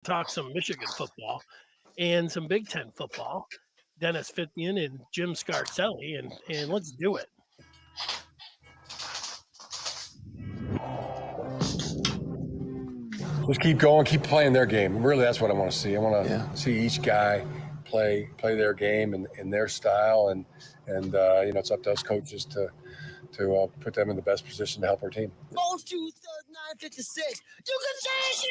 talk some Michigan football and some Big Ten football. Dennis Fithian and Jim Scarcelli, and let's do it. Just keep going, keep playing their game. Really, that's what I want to see. I want to see each guy play their game in their style, and it's up to us coaches to put them in the best position to help our team. 956. You can say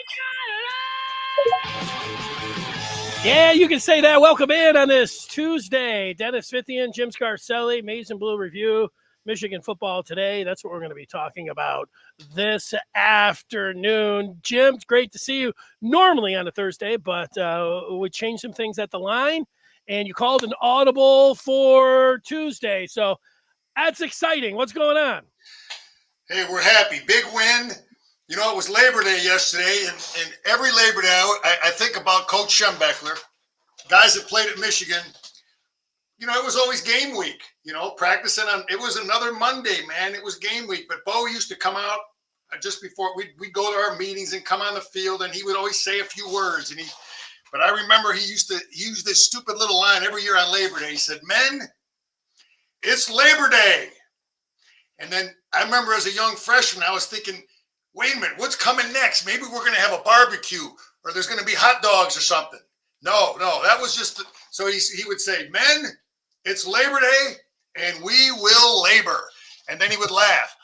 Yeah, you can say that. Welcome in on this Tuesday. Dennis Fithian, Jim Scarcelli, Maize and Blue Review, Michigan football today. That's what we're going to be talking about this afternoon. Jim, it's great to see you normally on a Thursday, but we changed some things at the line, and you called an audible for Tuesday. So that's exciting. What's going on? Hey, we're happy. Big win. You know, it was Labor Day yesterday, and every Labor Day I think about Coach Schembechler, guys that played at Michigan. You know, it was always game week, practicing on, it was another Monday, man. It was game week. But Bo used to come out just before we'd go to our meetings and come on the field, and he would always say a few words. But I remember he used this stupid little line every year on Labor Day. He said, "Men, it's Labor Day." And then I remember as a young freshman, I was thinking, wait a minute, what's coming next? Maybe we're going to have a barbecue, or there's going to be hot dogs or something. No, that was just, so he would say, "Men, it's Labor Day, and we will labor." And then he would laugh,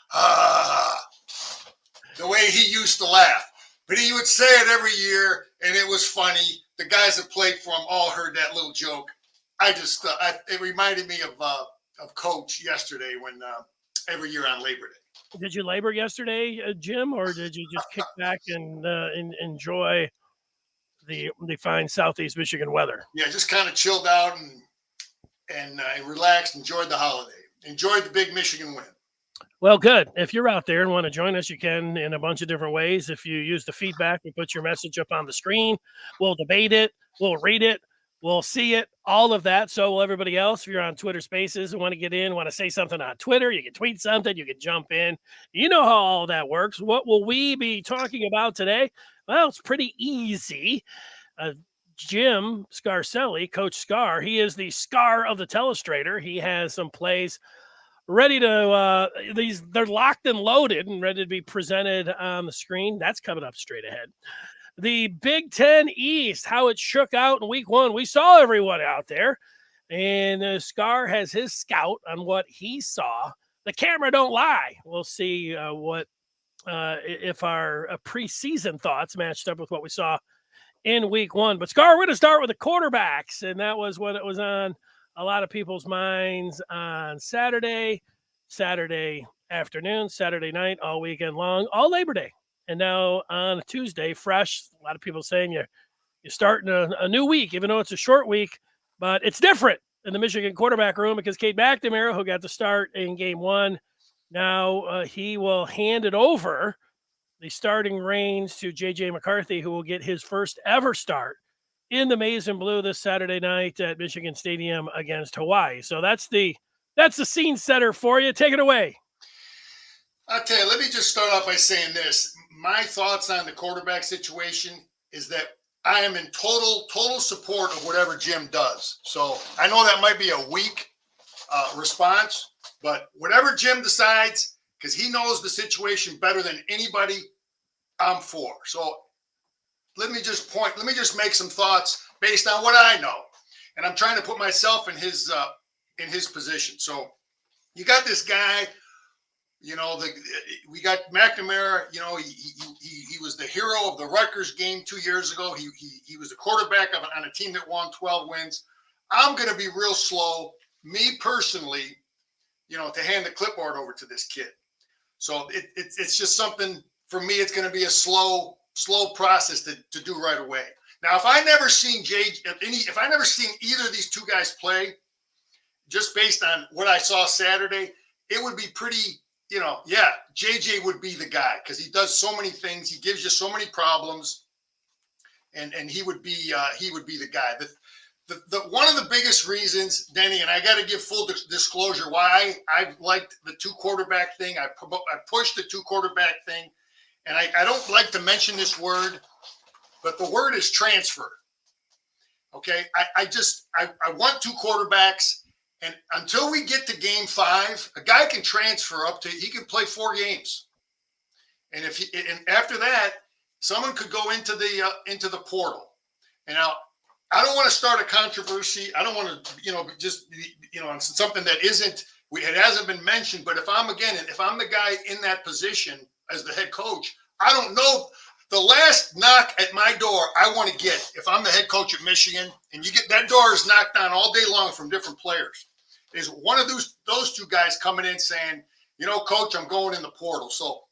the way he used to laugh. But he would say it every year, and it was funny. The guys that played for him all heard that little joke. It reminded me of Coach yesterday when every year on Labor Day. Did you labor yesterday, Jim, or did you just kick back and enjoy the fine Southeast Michigan weather? Yeah, just kind of chilled out and relaxed, enjoyed the holiday, enjoyed the big Michigan win. Well, good. If you're out there and want to join us, you can in a bunch of different ways. If you use the feedback, we put your message up on the screen. We'll debate it. We'll read it. We'll see it, all of that. So will everybody else. If you're on Twitter Spaces and want to get in, want to say something on Twitter, you can tweet something, you can jump in. You know how all that works. What will we be talking about today? Well, it's pretty easy. Jim Scarcelli, Coach Scar, he is the Scar of the Telestrator. He has some plays ready to, they're locked and loaded and ready to be presented on the screen. That's coming up straight ahead. The Big Ten East, how it shook out in week one. We saw everyone out there, and Scar has his scout on what he saw. The camera don't lie. We'll see if our preseason thoughts matched up with what we saw in week one. But Scar, we're going to start with the quarterbacks, and that was what it was on a lot of people's minds on Saturday afternoon, Saturday night, all weekend long, all Labor Day. And now on Tuesday, fresh, a lot of people saying you're starting a new week, even though it's a short week, but it's different in the Michigan quarterback room because Cade McNamara, who got the start in game one, now he will hand it over the starting reins to J.J. McCarthy, who will get his first ever start in the Maize and Blue this Saturday night at Michigan Stadium against Hawaii. So that's the scene setter for you. Take it away. I'll tell you, let me just start off by saying this. My thoughts on the quarterback situation is that I am in total support of whatever Jim does. So I know that might be a weak response, but whatever Jim decides, because he knows the situation better than anybody, I'm for. So let me just make some thoughts based on what I know. And I'm trying to put myself in his position. So you got this guy. We got McNamara. He was the hero of the Rutgers game 2 years ago. He was the quarterback on a team that won 12 wins. I'm going to be real slow, me personally, to hand the clipboard over to this kid. So it's just something for me. It's going to be a slow process to do right away. Now, if I never seen either of these two guys play, just based on what I saw Saturday, it would be pretty. JJ would be the guy because he does so many things. He gives you so many problems, and he would be the guy. The one of the biggest reasons, Denny, and I got to give full disclosure why I've liked the two quarterback thing. I pushed the two quarterback thing, and I don't like to mention this word, but the word is transfer. Okay, I want 2 quarterbacks, and until we get to game 5, a guy can transfer he can play 4 games, and and after that, someone could go into the portal. And now, I don't want to start a controversy. I don't want to, on something that it hasn't been mentioned. But if I'm the guy in that position as the head coach, I don't know. The last knock at my door I want to get, if I'm the head coach at Michigan, and you get that door is knocked on all day long from different players, is one of those 2 guys coming in saying, coach, I'm going in the portal. So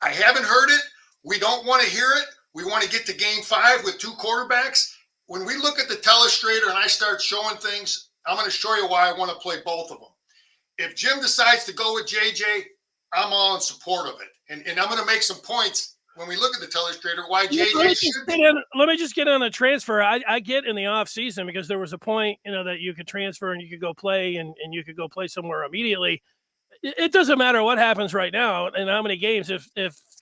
I haven't heard it. We don't want to hear it. We want to get to game 5 with 2 quarterbacks. When we look at the telestrator and I start showing things, I'm going to show you why I want to play both of them. If Jim decides to go with JJ, I'm all in support of it. And I'm going to make some points when we look at the telestrator why JJ should be. Let me just get on the transfer. I get in the off season because there was a point, that you could transfer and you could go play and you could go play somewhere immediately. It doesn't matter what happens right now and how many games. If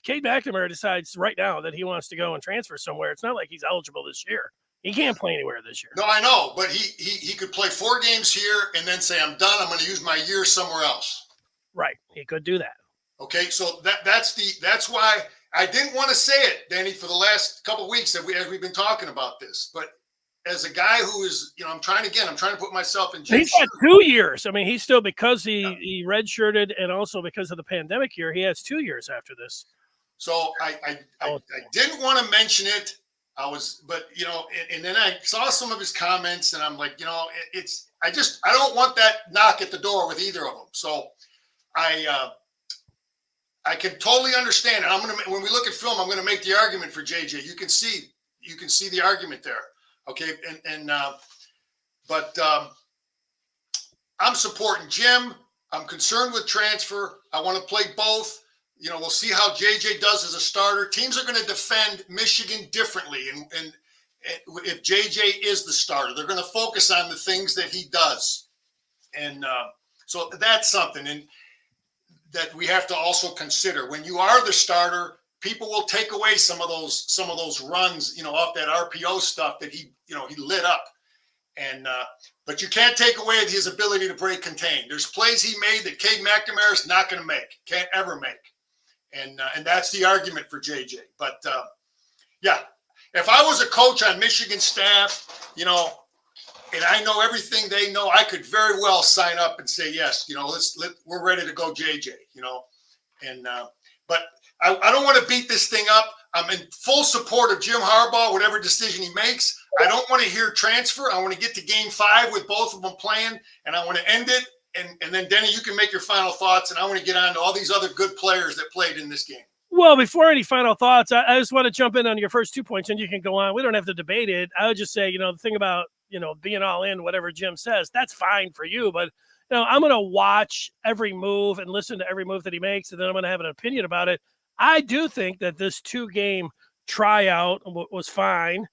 Cade McNamara decides right now that he wants to go and transfer somewhere, it's not like he's eligible this year. He can't play anywhere this year. No, I know, but he could play 4 games here and then say, I'm done. I'm going to use my year somewhere else. Right. He could do that. Okay, so that's why I didn't want to say it, Danny, for the last couple of weeks as we've been talking about this. But as a guy who is, I'm trying to put myself in Jim's He's got 2 years. I mean, he's still, because he redshirted and also because of the pandemic year, he has 2 years after this. So I didn't want to mention it. And then I saw some of his comments and I'm like, I don't want that knock at the door with either of them. So I can totally understand it. When we look at film, I'm going to make the argument for JJ. You can see the argument there. Okay. But I'm supporting Jim. I'm concerned with transfer. I want to play both. We'll see how JJ does as a starter. Teams are going to defend Michigan differently. And if JJ is the starter, they're going to focus on the things that he does. And so that's something that we have to also consider. When you are the starter, people will take away some of those runs, off that RPO stuff that he lit up. And but you can't take away his ability to break contain. There's plays he made that Cade McNamara is not going to make, can't ever make. And that's the argument for JJ. But yeah, if I was a coach on Michigan staff, and I know everything they know, I could very well sign up and say, yes, we're ready to go JJ, but I don't want to beat this thing up. I'm in full support of Jim Harbaugh, whatever decision he makes. I don't want to hear transfer. I want to get to game 5 with both of them playing, and I want to end it. And then, Denny, you can make your final thoughts, and I want to get on to all these other good players that played in this game. Well, before any final thoughts, I just want to jump in on your first 2 points, and you can go on. We don't have to debate it. I would just say, the thing about, being all in, whatever Jim says, that's fine for you. But, I'm going to watch every move and listen to every move that he makes, and then I'm going to have an opinion about it. I do think that this 2-game tryout was fine,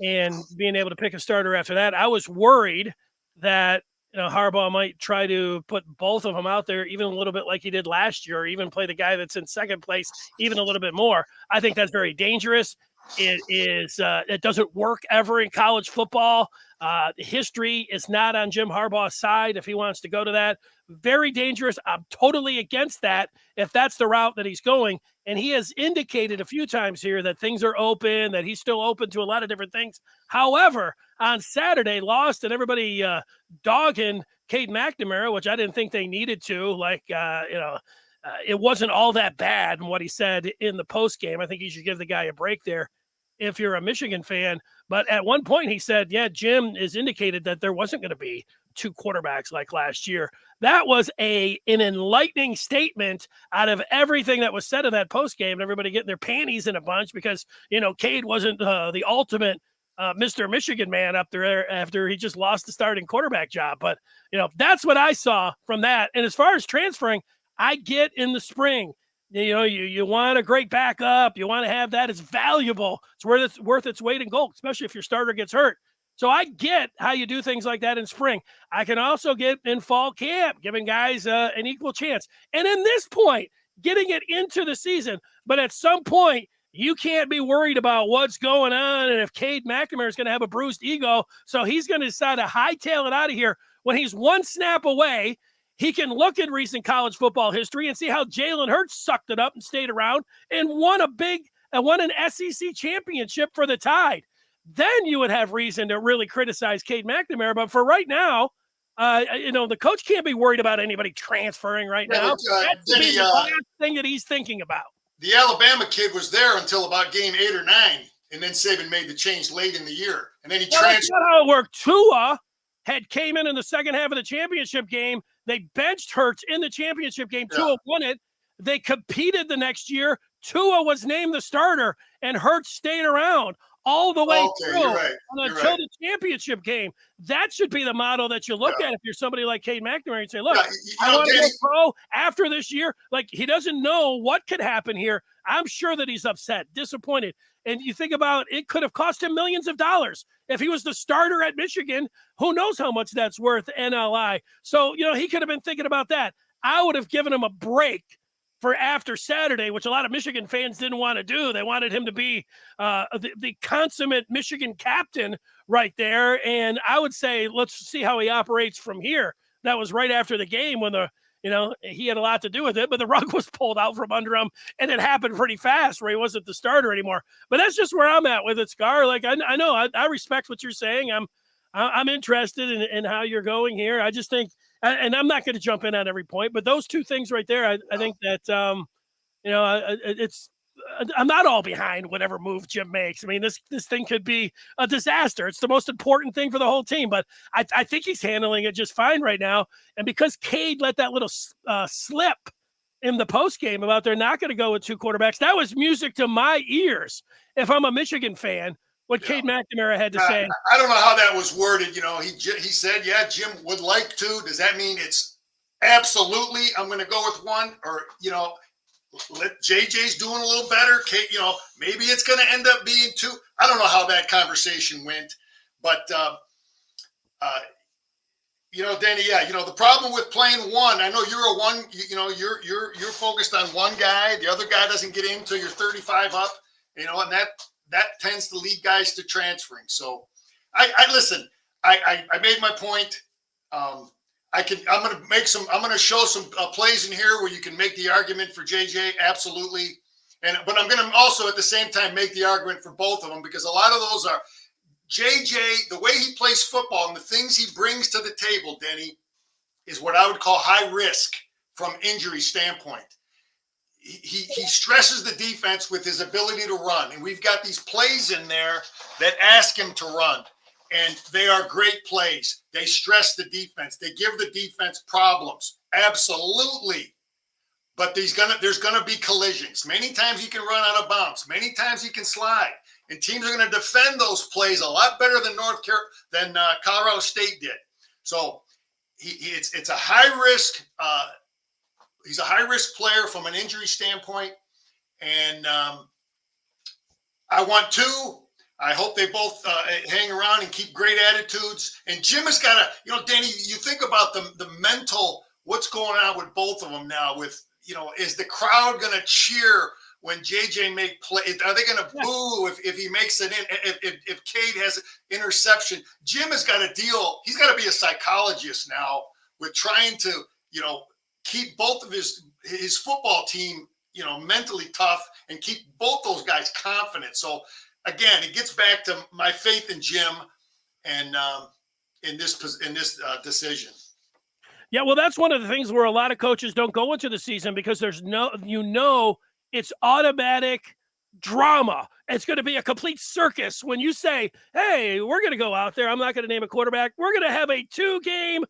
and being able to pick a starter after that, I was worried that Harbaugh might try to put both of them out there even a little bit like he did last year, or even play the guy that's in second place even a little bit more. I think that's very dangerous. It doesn't work ever in college football. History is not on Jim Harbaugh's side if he wants to go to that. Very dangerous. I'm totally against that if that's the route that he's going. And he has indicated a few times here that things are open, that he's still open to a lot of different things. However, on Saturday, lost and everybody dogging Cade McNamara, which I didn't think they needed to. It wasn't all that bad in what he said in the post game. I think you should give the guy a break there if you're a Michigan fan. But at one point he said, yeah, Jim has indicated that there wasn't going to be 2 quarterbacks like last year. That was an enlightening statement out of everything that was said in that post game, and everybody getting their panties in a bunch because, Cade wasn't the ultimate Mr. Michigan man up there after he just lost the starting quarterback job. But, that's what I saw from that. And as far as transferring, I get in the spring, you want a great backup. You want to have that. It's valuable. It's worth its weight in gold, especially if your starter gets hurt. So I get how you do things like that in spring. I can also get in fall camp, giving guys an equal chance. And in this point, getting it into the season. But at some point, You can't be worried about what's going on and if Cade McNamara is going to have a bruised ego. So he's going to decide to hightail it out of here. When he's one snap away, he can look at recent college football history and see how Jalen Hurts sucked it up and stayed around and won an SEC championship for the Tide. Then you would have reason to really criticize Cade McNamara. But for right now, the coach can't be worried about anybody transferring right now. That's the last thing that he's thinking about. The Alabama kid was there until about game 8 or 9, and then Saban made the change late in the year, and then he transferred. That's not how it worked. Tua came in the second half of the championship game. They benched Hurts in the championship game. Yeah. Tua won it. They competed the next year. Tua was named the starter, and Hurts stayed around all the way through until the championship game. That should be the model that you look at if you're somebody like Cade McNamara and say, look, I want to go pro after this year. Like, he doesn't know what could happen here. I'm sure that he's upset, disappointed. And you think about it could have cost him millions of dollars. If he was the starter at Michigan, who knows how much that's worth NLI. So, he could have been thinking about that. I would have given him a break for after Saturday, which a lot of Michigan fans didn't want to do. They wanted him to be the consummate Michigan captain right there. And I would say, let's see how he operates from here. That was right after the game when he had a lot to do with it, but the rug was pulled out from under him, and it happened pretty fast where he wasn't the starter anymore. But that's just where I'm at with it, Scar. Like, I know I respect what you're saying. I'm interested in how you're going here. I just think, and I'm not going to jump in at every point, but those two things right there, I think that, it's, I'm not all behind whatever move Jim makes. I mean, this thing could be a disaster. It's the most important thing for the whole team, but I think he's handling it just fine right now. And because Cade let that little slip in the post game about they're not going to go with two quarterbacks, that was music to my ears. If I'm a Michigan fan, what Cade McNamara had to say. I don't know how that was worded. He said, yeah, Jim would like to. Does that mean it's absolutely I'm going to go with one? Or, let JJ's doing a little better. Kate, maybe it's going to end up being two. I don't know how that conversation went. But, Danny, the problem with playing one, I know you're a one, you're focused on one guy. The other guy doesn't get in until you're 35 up, and that tends to lead guys to transferring. So I listen, I made my point. I'm going to show some plays in here where you can make the argument for JJ. Absolutely. But I'm going to also at the same time make the argument for both of them, because a lot of those are JJ, the way he plays football and the things he brings to the table, Denny, is what I would call high risk from injury standpoint. He stresses the defense with his ability to run. And we've got these plays in there that ask him to run. And they are great plays. They stress the defense. They give the defense problems. Absolutely. But there's gonna be collisions. Many times he can run out of bounds. Many times he can slide. And teams are going to defend those plays a lot better than Colorado State did. So it's a high risk. He's a high-risk player from an injury standpoint, and I want two. I hope they both hang around and keep great attitudes. And Jim has got to, Danny, you think about the mental, what's going on with both of them now with, is the crowd going to cheer when JJ make play? Are they going to boo if he makes it in, if Cade has an interception? Jim has got to deal. He's got to be a psychologist now with trying to, keep both of his football team, mentally tough and keep both those guys confident. So again, it gets back to my faith in Jim and in this decision. Yeah, well, that's one of the things where a lot of coaches don't go into the season because there's it's automatic drama. It's going to be a complete circus when you say, hey, we're going to go out there. I'm not going to name a quarterback. We're going to have a 2-game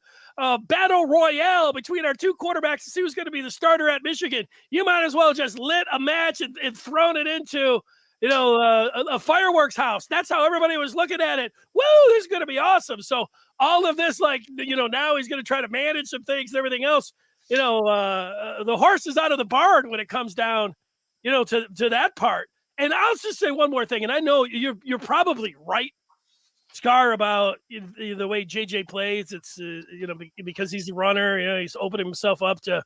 battle royale between our two quarterbacks to see who's going to be the starter at Michigan. You might as well just lit a match and thrown it into, a fireworks house. That's how everybody was looking at it. Woo, this is going to be awesome. So all of this, now he's going to try to manage some things and everything else. The horse is out of the barn when it comes down, to that part. And I'll just say one more thing, and I know you're probably right, Scar, about the way JJ plays. It's because he's a runner, he's opening himself up to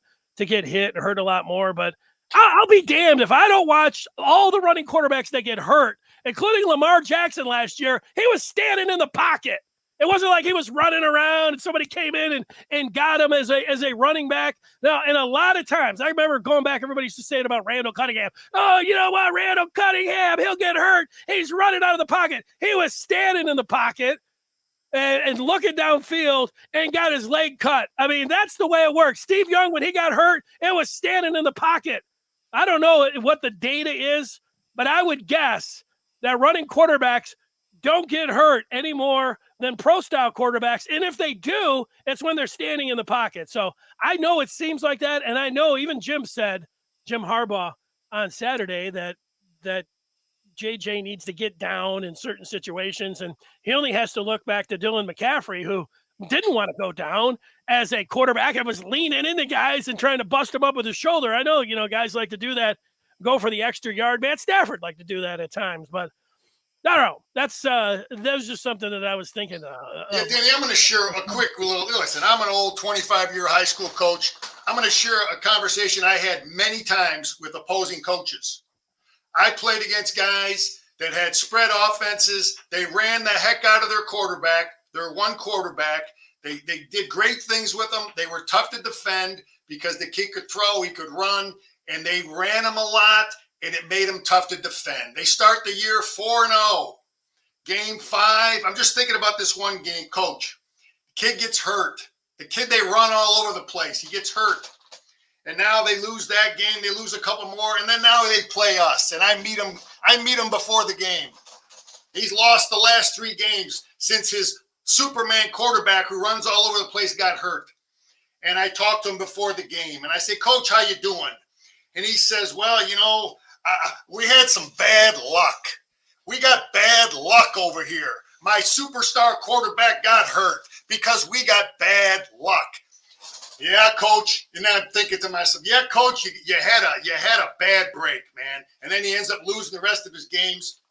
get hit and hurt a lot more. But I'll be damned if I don't watch all the running quarterbacks that get hurt, including Lamar Jackson last year. He was standing in the pocket. It wasn't like he was running around and somebody came in and got him as a running back. Now, and a lot of times, I remember going back, everybody used to say it about Randall Cunningham. Oh, you know what, Randall Cunningham, he'll get hurt. He's running out of the pocket. He was standing in the pocket and looking downfield and got his leg cut. I mean, that's the way it works. Steve Young, when he got hurt, it was standing in the pocket. I don't know what the data is, but I would guess that running quarterbacks don't get hurt any more than pro-style quarterbacks. And if they do, it's when they're standing in the pocket. So I know it seems like that, and I know even Jim Harbaugh on Saturday that JJ needs to get down in certain situations, and he only has to look back to Dylan McCaffrey, who didn't want to go down as a quarterback and was leaning into guys and trying to bust them up with his shoulder. I know, guys like to do that, go for the extra yard. Matt Stafford liked to do that at times, but I don't know. That was just something that I was thinking. Yeah, Danny, I'm going to share a quick little. Listen, I'm an old 25-year high school coach. I'm going to share a conversation I had many times with opposing coaches. I played against guys that had spread offenses. They ran the heck out of their quarterback. Their one quarterback. They did great things with them. They were tough to defend because the kid could throw, he could run, and they ran him a lot. And it made them tough to defend. They start the year 4-0. Game 5, I'm just thinking about this one game, coach. The kid gets hurt. The kid, they run all over the place. He gets hurt. And now they lose that game. They lose a couple more. And then now they play us. And I meet him before the game. He's lost the last 3 games since his Superman quarterback who runs all over the place got hurt. And I talked to him before the game. And I say, Coach, how you doing? And he says, well, we had some bad luck. We got bad luck over here. My superstar quarterback got hurt because we got bad luck. Yeah, Coach. And I'm thinking to myself, yeah, Coach, you had a bad break, man. And then he ends up losing the rest of his games.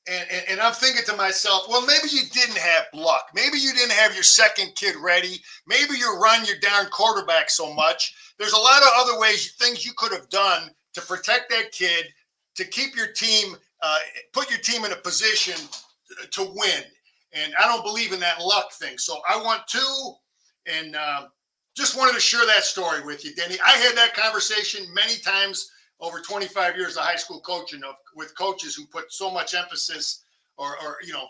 And I'm thinking to myself, well, maybe you didn't have luck. Maybe you didn't have your second kid ready. Maybe you run your darn quarterback so much. There's a lot of other things you could have done to protect that kid, to keep your team, put your team in a position to win. And I don't believe in that luck thing. So I want to, and just wanted to share that story with you, Denny. I had that conversation many times over 25 years of high school coaching with coaches who put so much emphasis or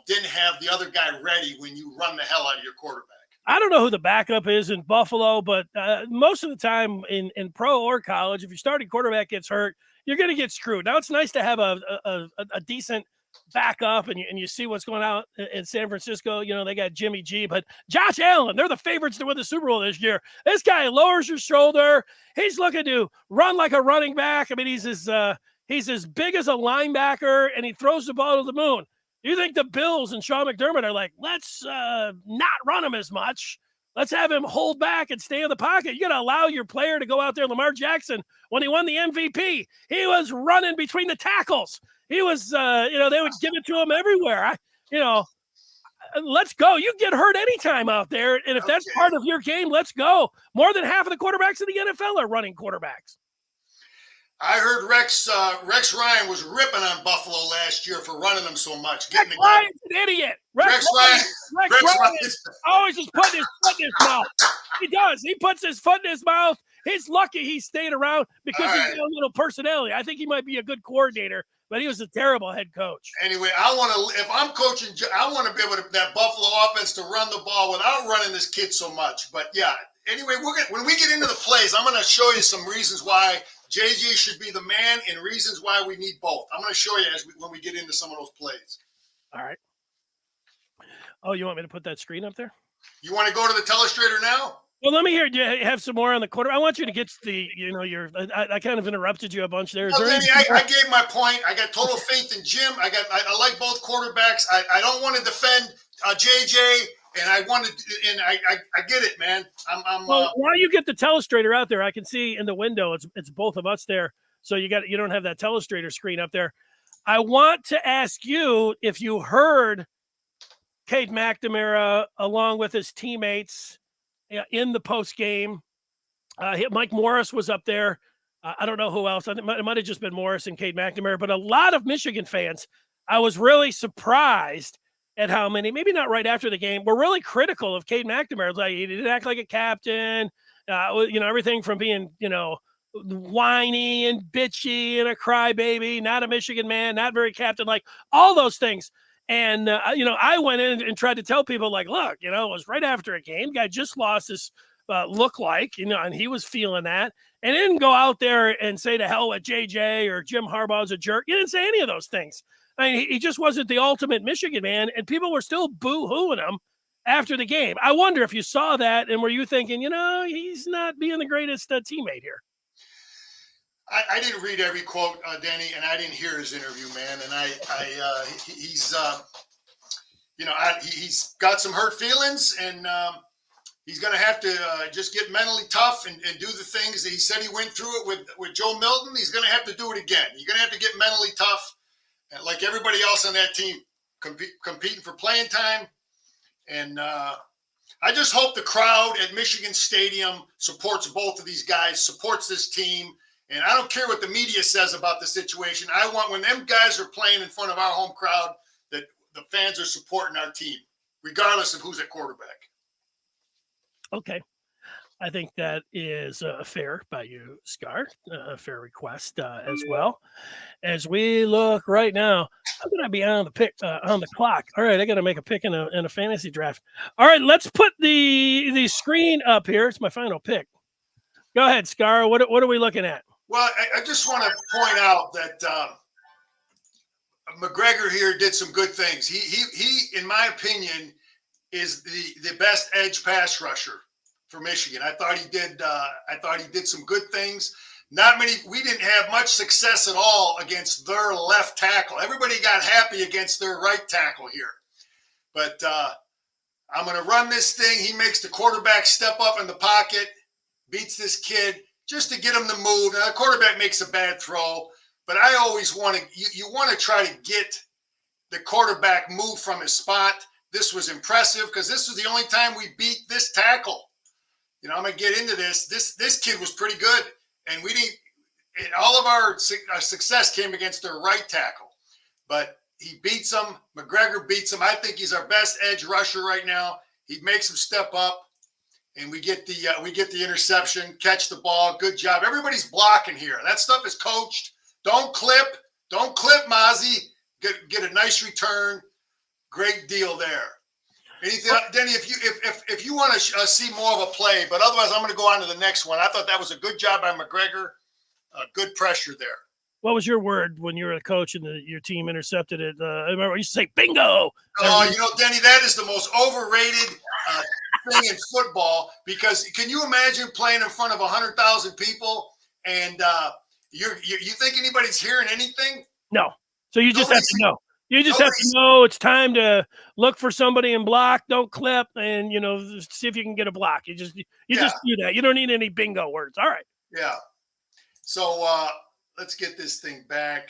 didn't have the other guy ready when you run the hell out of your quarterback. I don't know who the backup is in Buffalo, but most of the time in pro or college, if your starting quarterback gets hurt, you're going to get screwed. Now, it's nice to have a decent backup, and you see what's going on in San Francisco. They got Jimmy G, but Josh Allen, they're the favorites to win the Super Bowl this year. This guy lowers your shoulder. He's looking to run like a running back. I mean, he's as big as a linebacker, and he throws the ball to the moon. You think the Bills and Sean McDermott are like, let's not run him as much. Let's have him hold back and stay in the pocket. You got to allow your player to go out there. Lamar Jackson, when he won the MVP, he was running between the tackles. He was, they would give it to him everywhere. Let's go. You can get hurt anytime out there. And if that's part of your game, let's go. More than half of the quarterbacks in the NFL are running quarterbacks. I heard Rex Ryan was ripping on Buffalo last year for running them so much. Rex Ryan's an idiot. Rex Ryan always just putting his foot in his mouth. He does. He puts his foot in his mouth. He's lucky he stayed around because he's got a little personality. I think he might be a good coordinator, but he was a terrible head coach. Anyway, if I'm coaching, I want to be able to that Buffalo offense to run the ball without running this kid so much. But yeah, anyway, when we get into the plays, I'm going to show you some reasons why JJ should be the man and reasons why we need both. I'm going to show you when we get into some of those plays. All right. Oh, you want me to put that screen up there? You want to go to the Telestrator now? Well, let me hear you have some more on the quarter. I want you to get to the, I kind of interrupted you a bunch there. I gave my point. I got total faith in Jim. I like both quarterbacks. I don't want to defend JJ, and I get it, man. While you get the Telestrator out there, I can see in the window it's both of us there. So you don't have that Telestrator screen up there. I want to ask you if you heard Cade McNamara along with his teammates in the post game. Mike Morris was up there I don't know who else. It might have just been Morris and Cade McNamara, but a lot of Michigan fans, I was really surprised at how many, maybe not right after the game, were really critical of Cade McNamara. Like, he didn't act like a captain, everything from being, whiny and bitchy and a crybaby, not a Michigan man, not very captain, like all those things. And, I went in and tried to tell people, like, look, it was right after a game. Guy just lost his look like, and he was feeling that. And didn't go out there and say to hell with JJ or Jim Harbaugh's a jerk. He didn't say any of those things. I mean, he just wasn't the ultimate Michigan man, and people were still boo-hooing him after the game. I wonder if you saw that, and were you thinking, he's not being the greatest teammate here? I didn't read every quote, Danny, and I didn't hear his interview, man. And he's got some hurt feelings, and he's going to have to just get mentally tough and do the things that he said he went through it with Joe Milton. He's going to have to do it again. You're going to have to get mentally tough, and like everybody else on that team, competing for playing time. And I just hope the crowd at Michigan Stadium supports both of these guys, supports this team. And I don't care what the media says about the situation. I want, when them guys are playing in front of our home crowd, that the fans are supporting our team, regardless of who's at quarterback. Okay. I think that is fair by you, Scar. A fair request as well. As we look right now, I'm going to be on the clock. All right, I got to make a pick in a fantasy draft. All right, let's put the screen up here. It's my final pick. Go ahead, Scar. What are we looking at? Well, I just want to point out that McGregor here did some good things. He, in my opinion, is the best edge pass rusher for Michigan. I thought he did some good things. We didn't have much success at all against their left tackle. Everybody got happy against their right tackle here. But I'm going to run this thing. He makes the quarterback step up in the pocket, beats this kid just to get him to move. Now, the quarterback makes a bad throw, but I always want to, you want to try to get the quarterback move from his spot. This was impressive because this was the only time we beat this tackle. I'm going to get into this. This kid was pretty good, and we didn't. All of our success came against their right tackle, but he beats him. McGregor beats him. I think he's our best edge rusher right now. He makes him step up, and we get the interception, catch the ball. Good job. Everybody's blocking here. That stuff is coached. Don't clip, Mozzie. Get a nice return. Great deal there. Anything, Denny? If you want to see more of a play, but otherwise, I'm going to go on to the next one. I thought that was a good job by McGregor. Good pressure there. What was your word when you were a coach and your team intercepted it? I remember you used to say bingo. Oh, Denny, that is the most overrated thing in football, because can you imagine playing in front of 100,000 people and you think anybody's hearing anything? No. So you just have to know. You just have to know it's time to look for somebody and block. Don't clip, and see if you can get a block. You just do that. You don't need any bingo words. All right. Yeah. So let's get this thing back.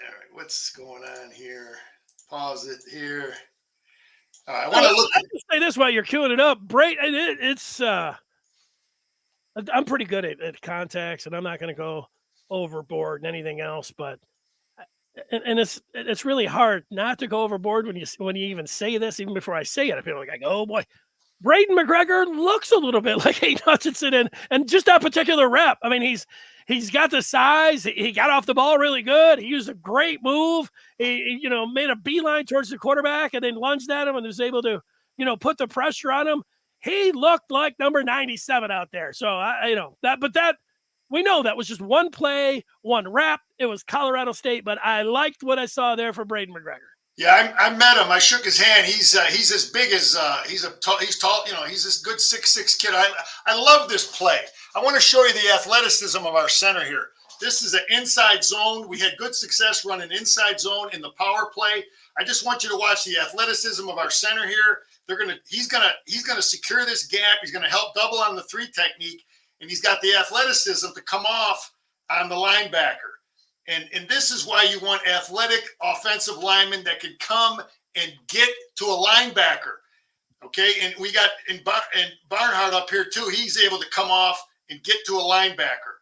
All right, what's going on here? Pause it here. All right, I want to look. I'll just say this while you're queuing it up. It's I'm pretty good at contacts, and I'm not going to go overboard and anything else, but and it's really hard not to go overboard when you even say this. Even before I say it, I feel like oh boy, Braden McGregor looks a little bit like Hayden Hutchinson, and just that particular rep. I mean, he's got the size. He got off the ball really good. He used a great move. He made a beeline towards the quarterback and then lunged at him and was able to put the pressure on him. He looked like number 97 out there. So that we know that was just one play, one rep. It was Colorado State, but I liked what I saw there for Braden McGregor. Yeah, I met him. I shook his hand. He's as big as he's tall. He's this good 6'6" kid. I love this play. I want to show you the athleticism of our center here. This is an inside zone. We had good success running inside zone in the power play. I just want you to watch the athleticism of our center here. He's gonna secure this gap. He's gonna help double on the 3 technique, and he's got the athleticism to come off on the linebacker. And this is why you want athletic offensive linemen that can come and get to a linebacker. Okay, and we got and Barnhart up here too. He's able to come off and get to a linebacker.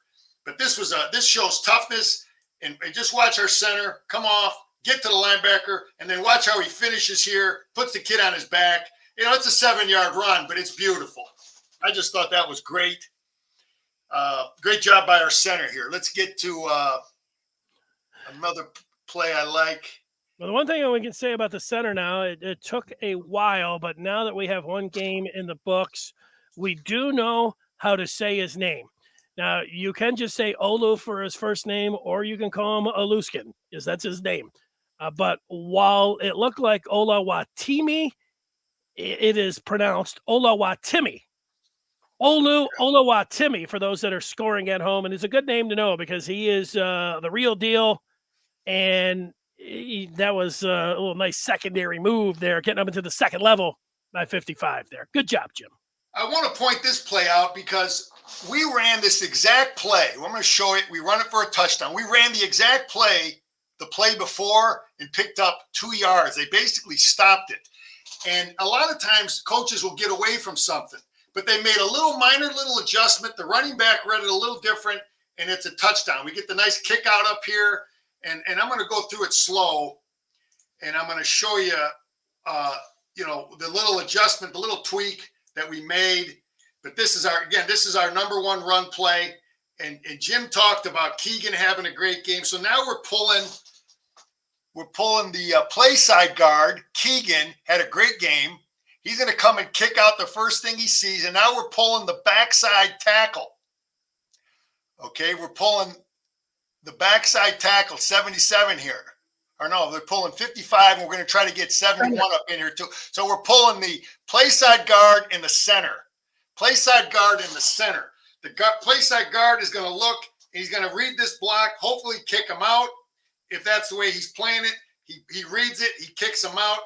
But this shows toughness, and just watch our center come off, get to the linebacker, and then watch how he finishes here, puts the kid on his back. You know, it's a 7-yard run, but it's beautiful. I just thought that was great. Great job by our center here. Let's get to another play I like. Well, the one thing we can say about the center now, it took a while, but now that we have one game in the books, we do know how to say his name. Now, you can just say Olu for his first name, or you can call him Aluskin, because that's his name. But while it looked like Olawatimi, it is pronounced Olawatimi. Olawatimi for those that are scoring at home. And it's a good name to know because he is the real deal. And that was a little nice secondary move there, getting up into the second level by 55 there. Good job, Jim. I want to point this play out because we ran this exact play. I'm going to show it. We run it for a touchdown. We ran the exact play the play before and picked up 2 yards. They basically stopped it. And a lot of times coaches will get away from something, but they made a minor adjustment. The running back read it a little different, and it's a touchdown. We get the nice kick out up here, and I'm going to go through it slow, and I'm going to show you, the little adjustment, the little tweak that we made. But this is our number one run play. And Jim talked about Keegan having a great game. So now we're pulling the play side guard. Keegan had a great game. He's going to come and kick out the first thing he sees. And now we're pulling the backside tackle. Okay, we're pulling the backside tackle, 77 here. Or no, they're pulling 55, and we're going to try to get 71 up in here too. So we're pulling the play side guard in the center. Play side guard in the center. The play side guard is going to look, and he's going to read this block, hopefully kick him out. If that's the way he's playing it, he reads it, he kicks him out.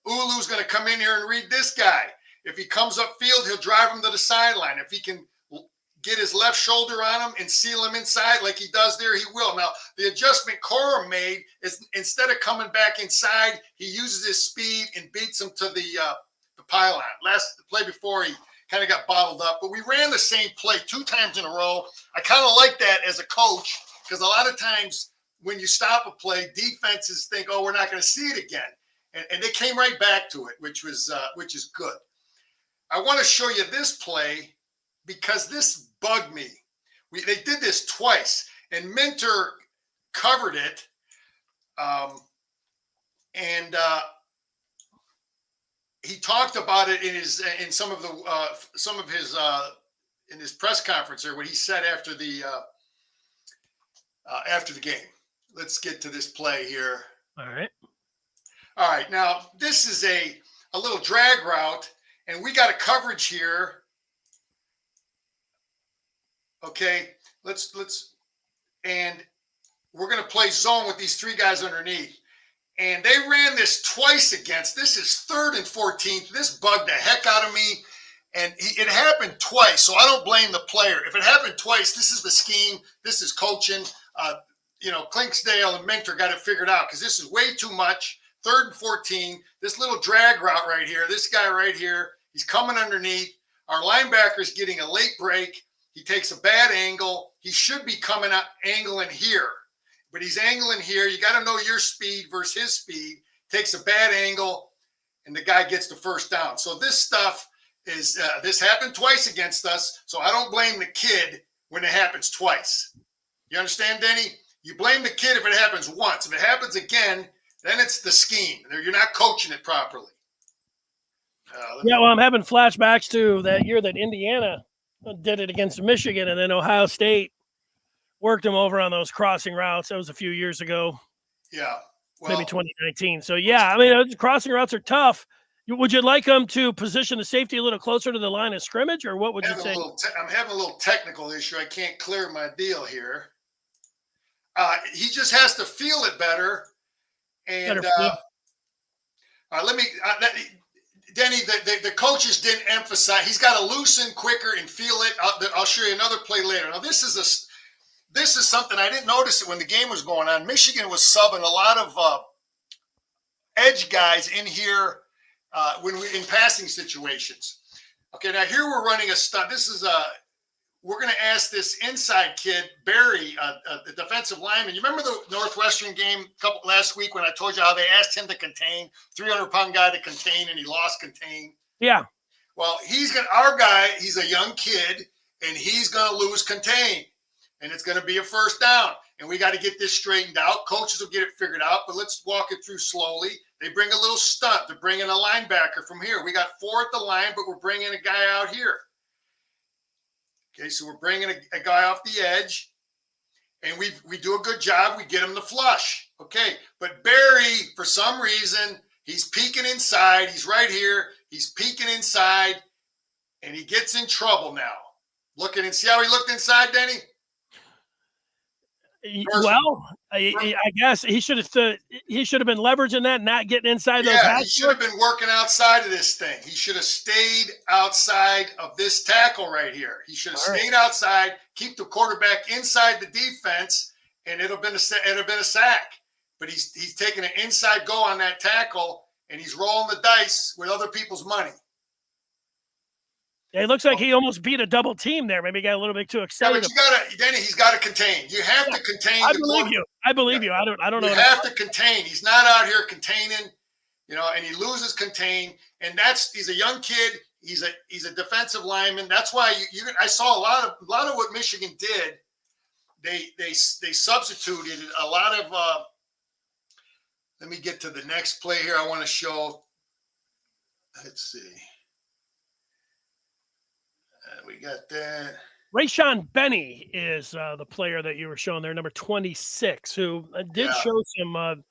Ulu's going to come in here and read this guy. If he comes upfield, he'll drive him to the sideline. If he can get his left shoulder on him and seal him inside like he does there, he will. Now, the adjustment Cora made is instead of coming back inside, he uses his speed and beats him to the pylon. The play before, he kind of got bottled up. But we ran the same play 2 times in a row. I kind of like that as a coach because a lot of times when you stop a play, defenses think, oh, we're not going to see it again. And they came right back to it, which is good. I want to show you this play because this bugged me. They did this twice, and Minter covered it, and he talked about it in his press conference there, what he said after the game. Let's get to this play here. All right. Now this is a little drag route, and we got a coverage here. Okay, and we're going to play zone with these 3 guys underneath. And they ran this twice against. This is 3rd and 14. This bugged the heck out of me. And it happened twice, so I don't blame the player. If it happened twice, this is the scheme. This is coaching. Clinksdale and Minter got it figured out because this is way too much. 3rd and 14. This little drag route right here. This guy right here, he's coming underneath. Our linebacker's getting a late break. He takes a bad angle. He should be coming up angling here, but he's angling here. You got to know your speed versus his speed. Takes a bad angle, and the guy gets the first down. So this stuff is this happened twice against us. So I don't blame the kid when it happens twice. You understand, Denny? You blame the kid if it happens once. If it happens again, then it's the scheme. You're not coaching it properly. I'm having flashbacks to that year that Indiana did it against Michigan, and then Ohio State worked them over on those crossing routes. That was a few years ago. Yeah. Maybe 2019. So, crossing routes are tough. Would you like them to position the safety a little closer to the line of scrimmage, or what would you say? I'm having a little technical issue. I can't clear my deal here. He just has to feel it better. And Denny, the coaches didn't emphasize. He's got to loosen quicker and feel it. I'll show you another play later. Now, this is something I didn't notice it when the game was going on. Michigan was subbing a lot of edge guys in here in passing situations. Okay, now here we're running a stunt. We're going to ask this inside kid, Barry, the defensive lineman. You remember the Northwestern game last week when I told you how they asked him to contain, 300-pound guy to contain, and he lost contain? Yeah. Well, our guy, he's a young kid, and he's going to lose contain, and it's going to be a first down. And we got to get this straightened out. Coaches will get it figured out, but let's walk it through slowly. They bring a little stunt. They're bringing a linebacker from here. We got 4 at the line, but we're bringing a guy out here. Okay, so we're bringing a guy off the edge, and we do a good job. We get him to flush. Okay, but Barry, for some reason, he's peeking inside. He's right here. He's peeking inside, and he gets in trouble now. Looking and see how he looked inside, Denny? Well, I guess he should have been leveraging that, not getting inside those. Yeah, he should have been working outside of this thing. He should have stayed outside of this tackle right here. He should have stayed outside, keep the quarterback inside the defense, and it'd have been a sack. But he's taking an inside go on that tackle, and he's rolling the dice with other people's money. It looks like he almost beat a double team there. Maybe he got a little bit too excited. Yeah, but Denny, he's got to contain. You have to contain. I believe you. I believe you. I don't know. You have to contain. He's not out here containing, and he loses contain. And he's a young kid. He's a defensive lineman. That's why I saw a lot of what Michigan did. They substituted a lot of. Let me get to the next play here. I want to show. Let's see. We got that. Rayshon Benny is the player that you were showing there, number 26, who did show some,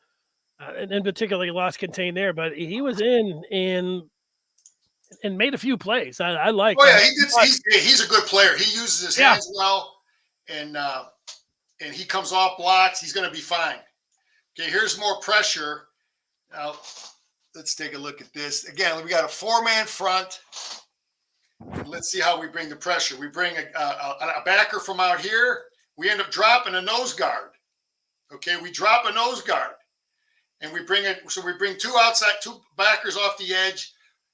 in particular, he lost contain there, but he was in and made a few plays. I like. Oh yeah, he's a good player. He uses his hands well, and he comes off blocks. He's going to be fine. Okay, here's more pressure. Now let's take a look at this again. We got a 4-man front. Let's see how we bring the pressure. We bring a backer from out here. We end up dropping a nose guard. Okay, we drop a nose guard, and we bring 2 backers off the edge.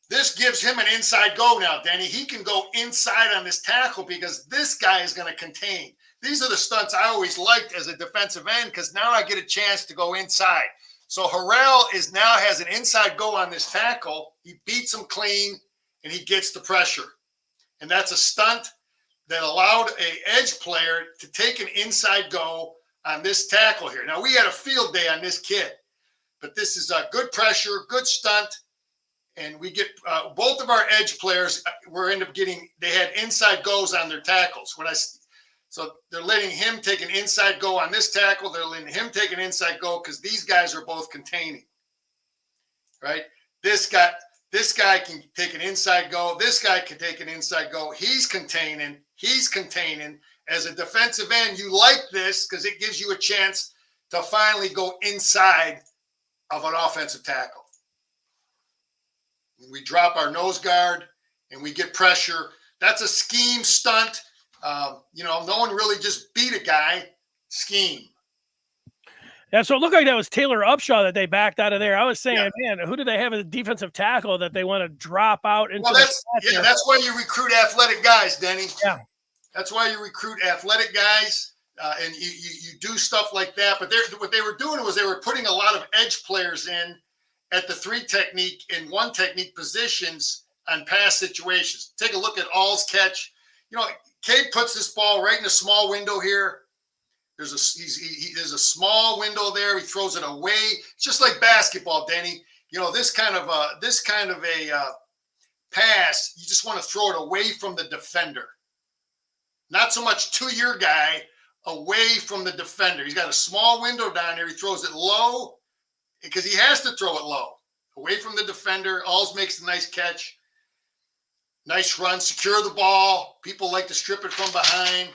This gives him an inside go now, Denny. He can go inside on this tackle because this guy is going to contain. These are the stunts I always liked as a defensive end because now I get a chance to go inside. So Harrell now has an inside go on this tackle. He beats him clean, and he gets the pressure. And that's a stunt that allowed an edge player to take an inside go on this tackle here. Now, we had a field day on this kid, but this is a good pressure, good stunt, and we get both of our edge players they had inside goes on their tackles. So they're letting him take an inside go on this tackle. They're letting him take an inside go because these guys are both containing, right? This guy can take an inside go. This guy can take an inside go. He's containing. As a defensive end, you like this because it gives you a chance to finally go inside of an offensive tackle. We drop our nose guard and we get pressure. That's a scheme stunt. No one really just beat a guy. Scheme. Yeah, so it looked like that was Taylor Upshaw that they backed out of there. I was saying, man, who do they have as a defensive tackle that they want to drop out into? Well, that's why you recruit athletic guys, Denny. Yeah, that's why you recruit athletic guys, and you do stuff like that. But what they were doing was they were putting a lot of edge players in at the 3 technique and 1 technique positions on pass situations. Take a look at All's catch. Cade puts this ball right in a small window here. There's a small window there. He throws it away. It's just like basketball, Denny. This kind of a pass, you just want to throw it away from the defender. Not so much to your guy, away from the defender. He's got a small window down there. He throws it low because he has to throw it low, away from the defender. Alls makes a nice catch. Nice run, secure the ball. People like to strip it from behind.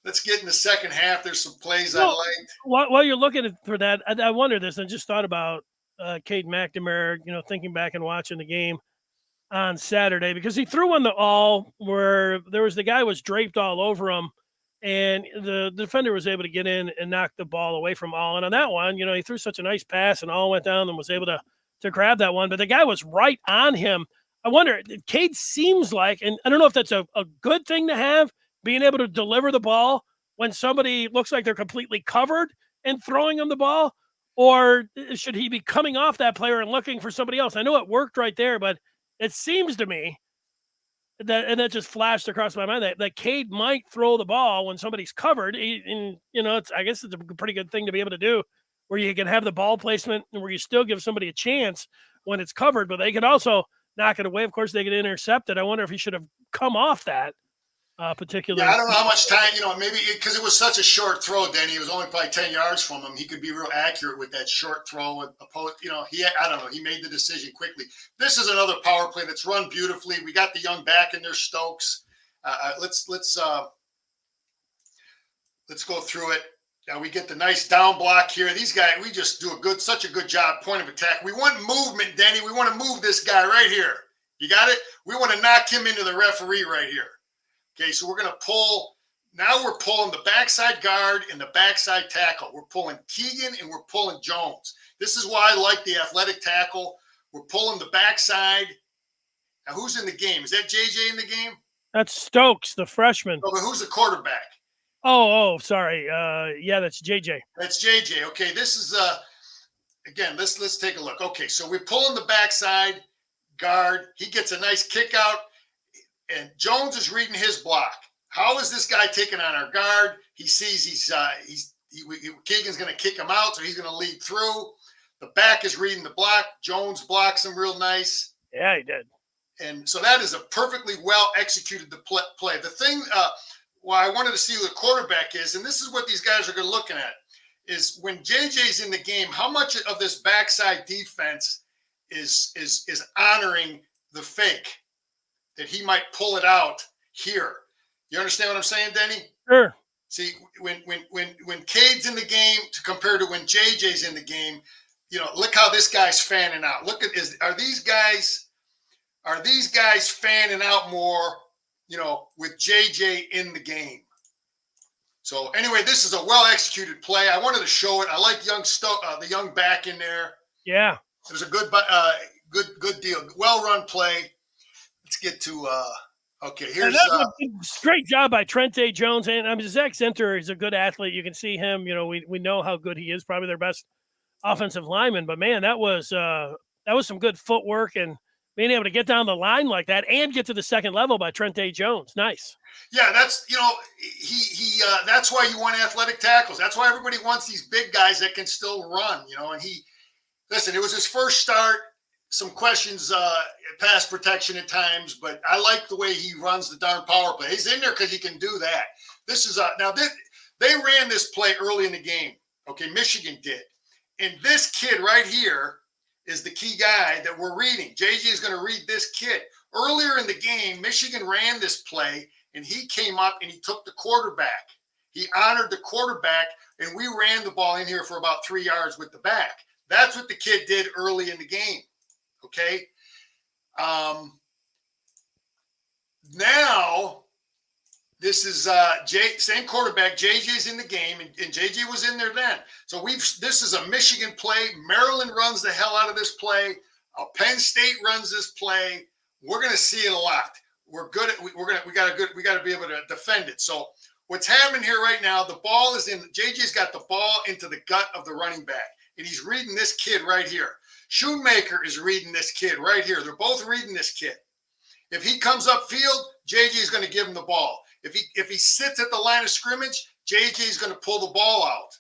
Let's get in the second half. There's some plays I liked. While you're looking for that, I wonder this. I just thought about Cade McNamara, thinking back and watching the game on Saturday, because he threw on the all where there was the guy was draped all over him, and the defender was able to get in and knock the ball away from All. And on that one, he threw such a nice pass, and All went down and was able to to grab that one, but the guy was right on him. I wonder, Cade seems like, and I don't know if that's a good thing to have, being able to deliver the ball when somebody looks like they're completely covered and throwing him the ball, or should he be coming off that player and looking for somebody else? I know it worked right there, but it seems to me that just flashed across my mind that Cade might throw the ball when somebody's covered. And, I guess it's a pretty good thing to be able to do, where you can have the ball placement and where you still give somebody a chance when it's covered, but they can also knock it away. Of course, they get intercepted. I wonder if he should have come off that particular. Yeah, I don't know how much time, maybe because it was such a short throw, Denny. It was only probably 10 yards from him. He could be real accurate with that short throw. I don't know. He made the decision quickly. This is another power play that's run beautifully. We got the young back in there, Stokes. Let's go through it. Now we get the nice down block here. These guys, we just do such a good job. Point of attack. We want movement, Denny. We want to move this guy right here. You got it? We want to knock him into the referee right here. Okay, so we're going to pull. Now we're pulling the backside guard and the backside tackle. We're pulling Keegan and we're pulling Jones. This is why I like the athletic tackle. We're pulling the backside. Now, who's in the game? Is that JJ in the game? That's Stokes, the freshman. Oh, but who's the quarterback? Oh, sorry. Yeah, that's JJ. That's JJ. Okay, this is again. Let's take a look. Okay, so we're pulling the backside guard. He gets a nice kick out, and Jones is reading his block. How is this guy taking on our guard? He sees Keegan's going to kick him out, so he's going to lead through. The back is reading the block. Jones blocks him real nice. Yeah, he did. And so that is a perfectly well executed play. The thing why I wanted to see who the quarterback is, and this is what these guys are going to be looking at, is when JJ's in the game, how much of this backside defense is honoring the fake that he might pull it out here. You understand what I'm saying, Denny? Sure. See, when Cade's in the game to compare to when JJ's in the game, look how this guy's fanning out. Look at are these guys fanning out more, with JJ in the game. So anyway, this is a well executed play. I wanted to show it. I like the young back in there. Yeah. It was a good deal. Well run play. Let's get to okay. Here's great job by Trente Jones, and Zach Center is a good athlete. You can see him. We know how good he is. Probably their best offensive lineman. But man, that was some good footwork and being able to get down the line like that and get to the second level by Trente Jones. Nice. Yeah, that's that's why you want athletic tackles. That's why everybody wants these big guys that can still run. And it was his first start. Some questions, pass protection at times, but I like the way he runs the darn power play. He's in there because he can do that. This is they ran this play early in the game. Okay, Michigan did, and this kid right here is the key guy that we're reading. JJ is going to read this kid. Earlier in the game, Michigan ran this play, and he came up and he took the quarterback. He honored the quarterback, and we ran the ball in here for about 3 yards with the back. That's what the kid did early in the game. Okay. Now this is same quarterback. JJ's in the game, and JJ was in there then. So this is a Michigan play. Maryland runs the hell out of this play. Penn State runs this play. We're going to see it a lot. We're good at we got to be able to defend it. So what's happening here right now? The ball is in. JJ's got the ball into the gut of the running back, and he's reading this kid right here. Shoemaker is reading this kid right here. They're both reading this kid. If he comes upfield, JJ is going to give him the ball. If he sits at the line of scrimmage, JJ is going to pull the ball out.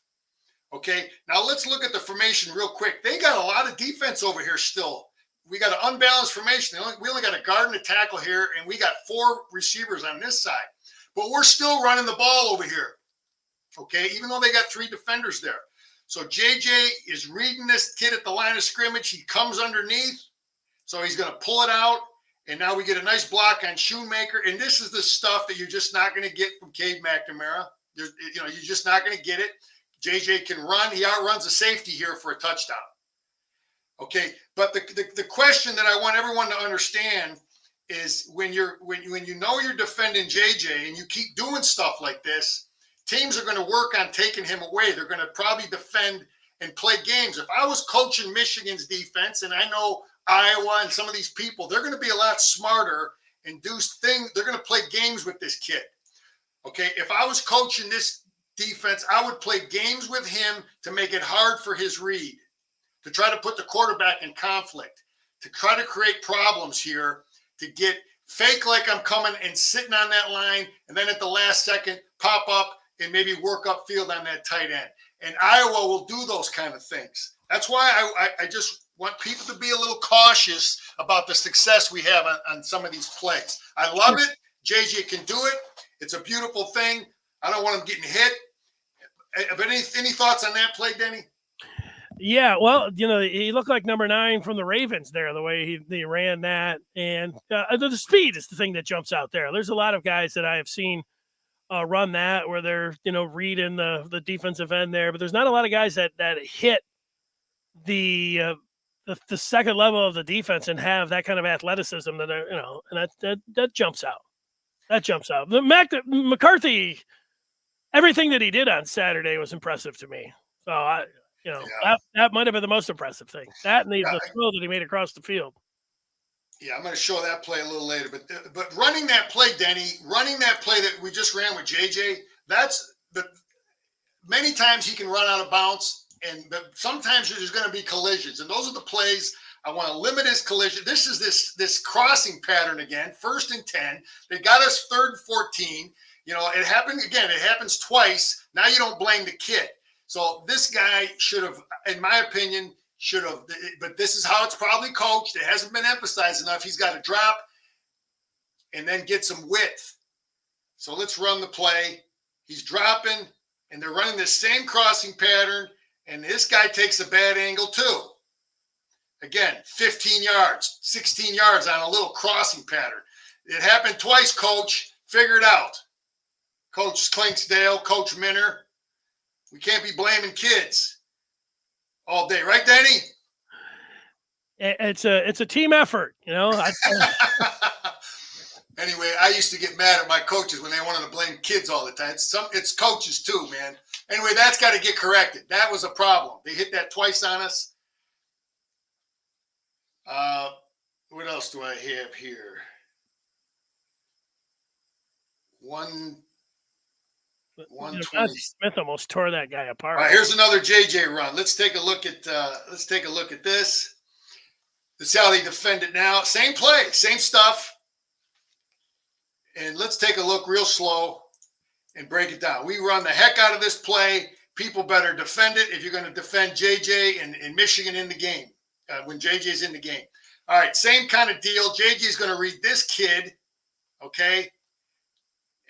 Okay, now let's look at the formation real quick. They got a lot of defense over here still. We got an unbalanced formation. We only got a guard and a tackle here, and we got 4 receivers on this side. But we're still running the ball over here. Okay, even though they got 3 defenders there. So JJ is reading this kid at the line of scrimmage. He comes underneath, so he's going to pull it out. And now we get a nice block on Shoemaker. And this is the stuff that you're just not going to get from Cade McNamara. You're just not going to get it. JJ can run. He outruns a safety here for a touchdown. Okay, but the question that I want everyone to understand is when you know you're defending JJ and you keep doing stuff like this, teams are going to work on taking him away. They're going to probably defend and play games. If I was coaching Michigan's defense, and I know Iowa and some of these people, they're going to be a lot smarter and do things. They're going to play games with this kid. Okay, if I was coaching this defense, I would play games with him to make it hard for his read, to try to put the quarterback in conflict, to try to create problems here, to get fake like I'm coming and sitting on that line, and then at the last second pop up and maybe work upfield on that tight end. And Iowa will do those kind of things. That's why I just want people to be a little cautious about the success we have on some of these plays. I love it. JJ can do it. It's a beautiful thing. I don't want him getting hit. But any thoughts on that play, Denny? Yeah, well, he looked like number 9 from the Ravens there, the way he ran that. And the speed is the thing that jumps out there. There's a lot of guys that I have seen run that where they're, reading the defensive end there. But there's not a lot of guys that hit the second level of the defense and have that kind of athleticism that are, and that jumps out. That jumps out. McCarthy, everything that he did on Saturday was impressive to me. So that might have been the most impressive thing. That and the throw that he made across the field. Yeah, I'm going to show that play a little later. But running that play, Denny, running that play that we just ran with JJ, many times he can run out of bounds, but sometimes there's going to be collisions, and those are the plays. I want to limit his collision. This is this crossing pattern again, 1st and 10. They got us 3rd and 14. It happened again. It happens twice. Now you don't blame the kid. So this guy should have, in my opinion, but this is how it's probably coached. It hasn't been emphasized enough. He's got to drop and then get some width. So let's run the play. He's dropping, and they're running the same crossing pattern, and this guy takes a bad angle too. Again, 15 yards, 16 yards on a little crossing pattern. It happened twice, Coach. Figure it out. Coach Clinksdale, Coach Minner. We can't be blaming kids all day, right, Danny? It's a team effort, Anyway, I used to get mad at my coaches when they wanted to blame kids all the time. It's coaches too, man. Anyway, that's got to get corrected. That was a problem. They hit that twice on us. What else do I have here? 120. Smith almost tore that guy apart. All right, here's another JJ run. Let's take a look at this. This is how they defend it now. Same play, same stuff. And let's take a look real slow and break it down. We run the heck out of this play. People better defend it if you're going to defend JJ and Michigan in the game, when JJ's in the game. All right, same kind of deal. JJ's going to read this kid, okay?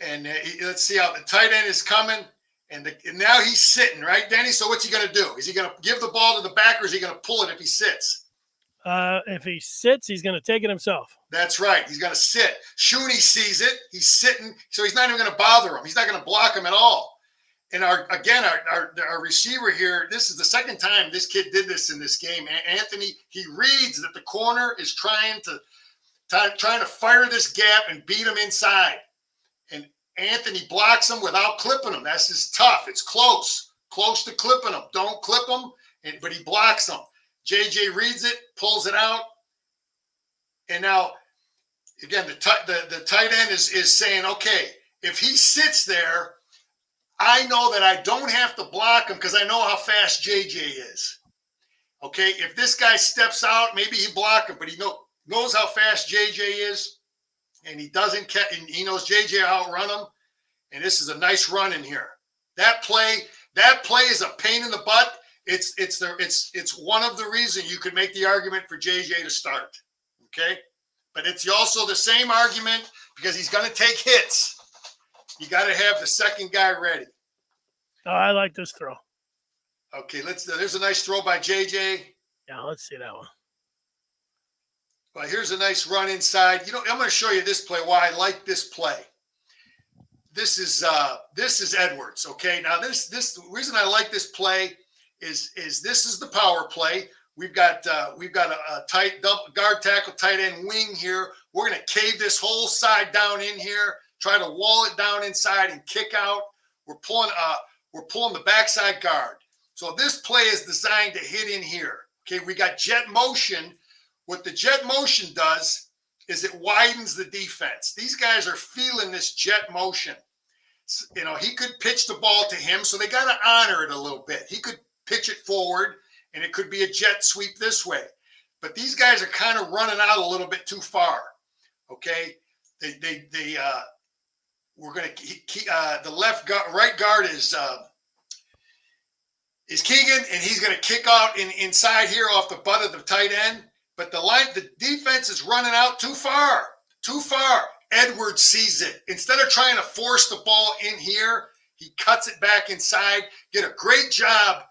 And let's see how the tight end is coming. And now he's sitting, right, Danny? So what's he going to do? Is he going to give the ball to the back, or is he going to pull it if he sits? If he sits, he's going to take it himself. That's right. He's going to sit. Shooney sees it. He's sitting, so he's not even going to bother him. He's not going to block him at all. And our receiver here, this is the second time this kid did this in this game. Anthony, he reads that the corner is trying to fire this gap and beat him inside. And Anthony blocks him without clipping him. That's just tough. It's close to clipping him. Don't clip him, but he blocks him. JJ reads it, pulls it out. And now, again, the tight end is saying, okay, if he sits there, I know that I don't have to block him because I know how fast JJ is. Okay, if this guy steps out, maybe he block him, but he knows how fast JJ is, and he doesn't catch. And he knows JJ outrun him, and this is a nice run in here. That play is a pain in the butt. It's one of the reasons you could make the argument for JJ to start. Okay, but it's also the same argument because he's going to take hits. You got to have the second guy ready. Oh, I like this throw. Okay, there's a nice throw by JJ. Yeah, let's see that one. Well, here's a nice run inside. I'm going to show you this play, why I like this play. This is Edwards. Okay, now the reason I like this play is this is the power play. We've got a tight double guard tackle, tight end wing here. We're going to cave this whole side down in here. Try to wall it down inside and kick out. We're pulling the backside guard. So this play is designed to hit in here. Okay, we got jet motion. What the jet motion does is it widens the defense. These guys are feeling this jet motion. You know, he could pitch the ball to him, so they got to honor it a little bit. He could pitch it forward, and it could be a jet sweep this way. But these guys are kind of running out a little bit too far. Okay, we're going to the right guard is Keegan, and he's going to kick out inside here off the butt of the tight end. But the defense is running out too far. Edwards sees it. Instead of trying to force the ball in here, he cuts it back inside. Get a great job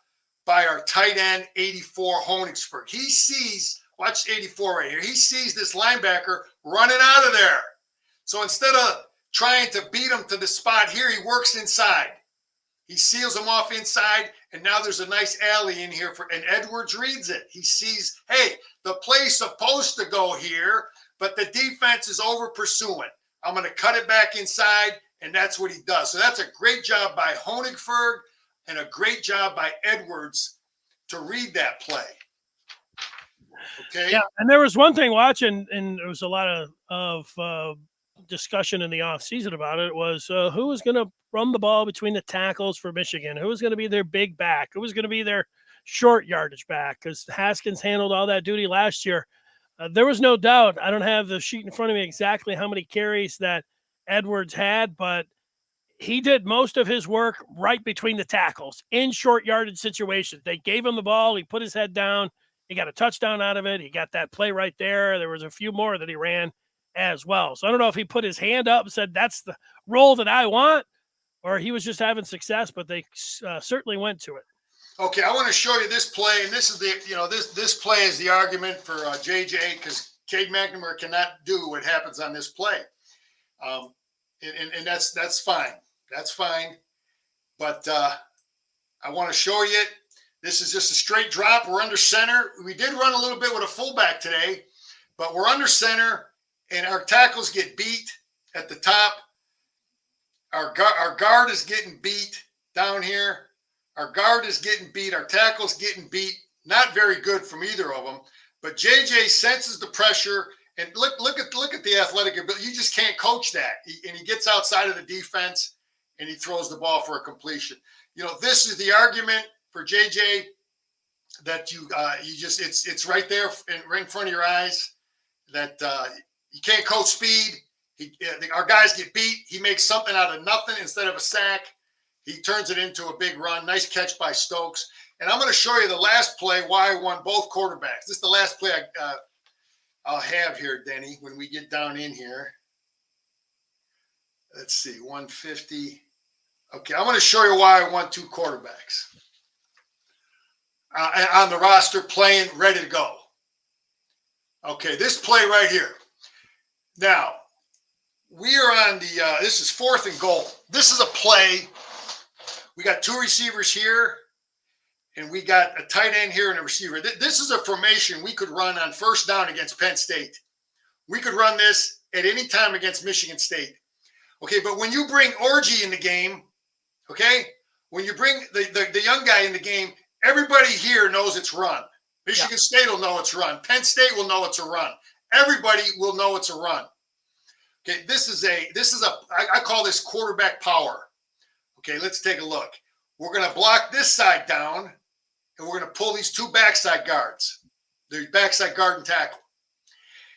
by our tight end, 84, Honigsberg. He sees, watch 84 right here. He sees this linebacker running out of there. So instead of trying to beat him to the spot here, he works inside. He seals him off inside, and now there's a nice alley in here and Edwards reads it. He sees, hey, the play's supposed to go here, but the defense is over pursuing. I'm going to cut it back inside, and that's what he does. So that's a great job by Honigberg and a great job by Edwards to read that play. Okay. Yeah, and there was one thing watching, and there was a lot of discussion in the offseason about it, was who was going to run the ball between the tackles for Michigan, who was going to be their big back, who was going to be their short yardage back, because Haskins handled all that duty last year. There was no doubt. I don't have the sheet in front of me exactly how many carries that Edwards had, but he did most of his work right between the tackles in short yardage situations. They gave him the ball. He put his head down. He got a touchdown out of it. He got that play right there. There was a few more that he ran as well. So I don't know if he put his hand up and said, that's the role that I want, or he was just having success, but they certainly went to it. Okay, I want to show you this play, and this is this play is the argument for JJ, because Cade McNamara cannot do what happens on this play, and that's fine. That's fine, but I want to show you it. This is just a straight drop. We're under center. We did run a little bit with a fullback today, but we're under center, and our tackles get beat at the top. Our guard is getting beat down here. Our guard is getting beat. Our tackle's getting beat. Not very good from either of them. But JJ senses the pressure, and look at the athletic ability. You just can't coach that. And he gets outside of the defense, and he throws the ball for a completion. You know, this is the argument for JJ that it's right there right in front of your eyes that you can't coach speed. Our guys get beat. He makes something out of nothing instead of a sack. He turns it into a big run. Nice catch by Stokes. And I'm going to show you the last play why I won both quarterbacks. This is the last play I'll have here, Denny, when we get down in here. Let's see, 150. Okay, I'm going to show you why I won two quarterbacks on the roster, playing, ready to go. Okay, this play right here. Now, we are on the, this is 4th and goal. This is a play. We got two receivers here, and we got a tight end here and a receiver. This is a formation we could run on first down against Penn State. We could run this at any time against Michigan State. Okay, but when you bring Orgy in the game, okay, when you bring the young guy in the game, everybody here knows it's run. Michigan State will know it's run. Penn State will know it's a run. Everybody will know it's a run. Okay, I call this quarterback power. Okay, let's take a look. We're going to block this side down, and we're going to pull these two backside guards, the backside guard and tackle.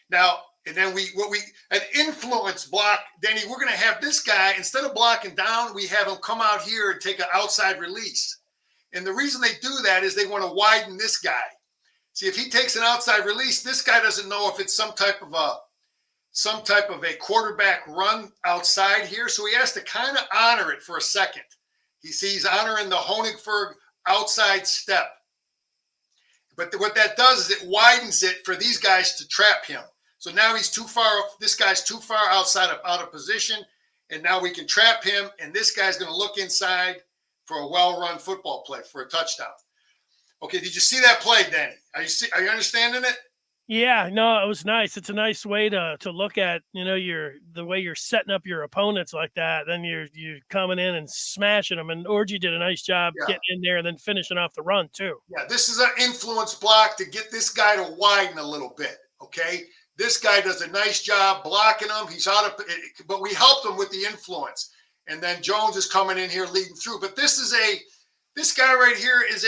Now, and then an influence block, Denny, we're going to have this guy, instead of blocking down, we have him come out here and take an outside release. And the reason they do that is they want to widen this guy. See, if he takes an outside release, this guy doesn't know if it's some type of a quarterback run outside here. So he has to kind of honor it for a second. He's honoring the Honigberg outside step. But what that does is it widens it for these guys to trap him. So now he's too far. This guy's too far out of position. And now we can trap him. And this guy's going to look inside for a well-run football play for a touchdown. Okay, did you see that play, Danny? Are you understanding it? Yeah, no, it was nice. It's a nice way to look at, the way you're setting up your opponents like that. Then you're coming in and smashing them. And Orgy did a nice job Yeah. getting in there and then finishing off the run too. Yeah, this is an influence block to get this guy to widen a little bit. Okay, this guy does a nice job blocking him. He's out of, but we helped him with the influence. And then Jones is coming in here leading through. But this guy right here is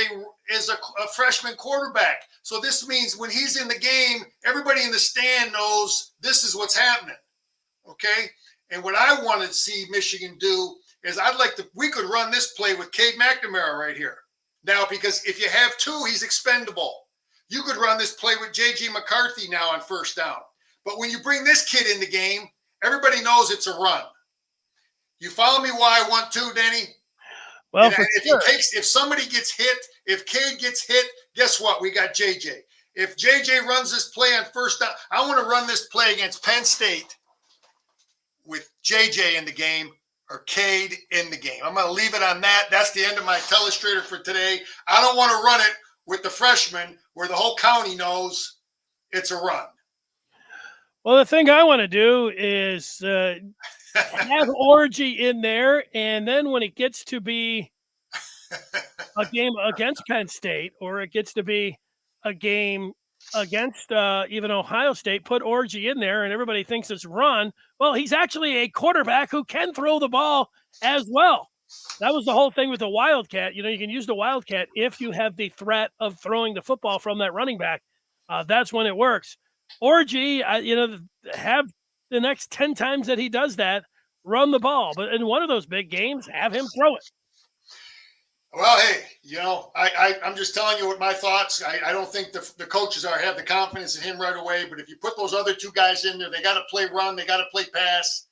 a freshman quarterback. So this means when he's in the game, everybody in the stand knows this is what's happening. Okay, and what I want to see Michigan do is we could run this play with Cade McNamara right here. Now, because if you have two, he's expendable. You could run this play with J.J. McCarthy now on first down. But when you bring this kid in the game, everybody knows it's a run. You follow me why I want to, Denny? Well, if somebody gets hit, if Cade gets hit, guess what? We got J.J. If J.J. runs this play on first down, I want to run this play against Penn State with J.J. in the game or Cade in the game. I'm going to leave it on that. That's the end of my Telestrator for today. I don't want to run it with the freshmen where the whole county knows it's a run. Well, the thing I want to do is have Orgy in there, and then when it gets to be a game against Penn State or it gets to be a game against even Ohio State, put Orgy in there and everybody thinks it's run. Well, he's actually a quarterback who can throw the ball as well. That was the whole thing with the Wildcat. You can use the Wildcat if you have the threat of throwing the football from that running back. That's when it works. Orgy, have the next 10 times that he does that, run the ball. But in one of those big games, have him throw it. Well, hey, I'm just telling you what my thoughts. I don't think the coaches have the confidence in him right away. But if you put those other two guys in there, they got to play run, they got to play pass,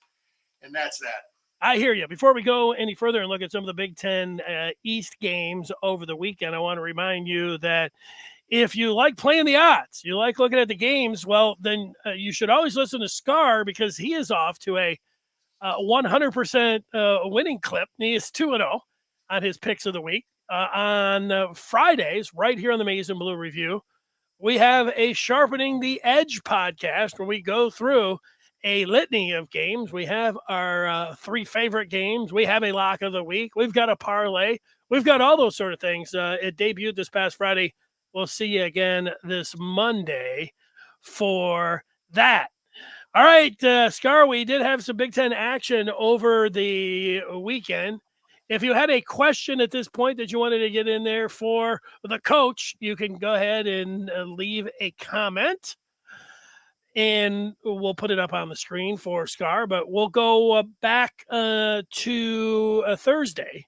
and that's that. I hear you. Before we go any further and look at some of the Big Ten East games over the weekend, I want to remind you that if you like playing the odds, you like looking at the games, well, then you should always listen to Scar because he is off to a 100% winning clip. He is 2-0 on his picks of the week. On Fridays, right here on the Maize and Blue Review, we have a Sharpening the Edge podcast where we go through a litany of games. We have our 3 favorite games. We have a lock of the week. We've got a parlay. We've got all those sort of things. It debuted this past Friday. We'll see you again this Monday for that. All right, Scar, we did have some Big Ten action over the weekend. If you had a question at this point that you wanted to get in there for the coach, you can go ahead and leave a comment, and we'll put it up on the screen for Scar. But we'll go back to Thursday,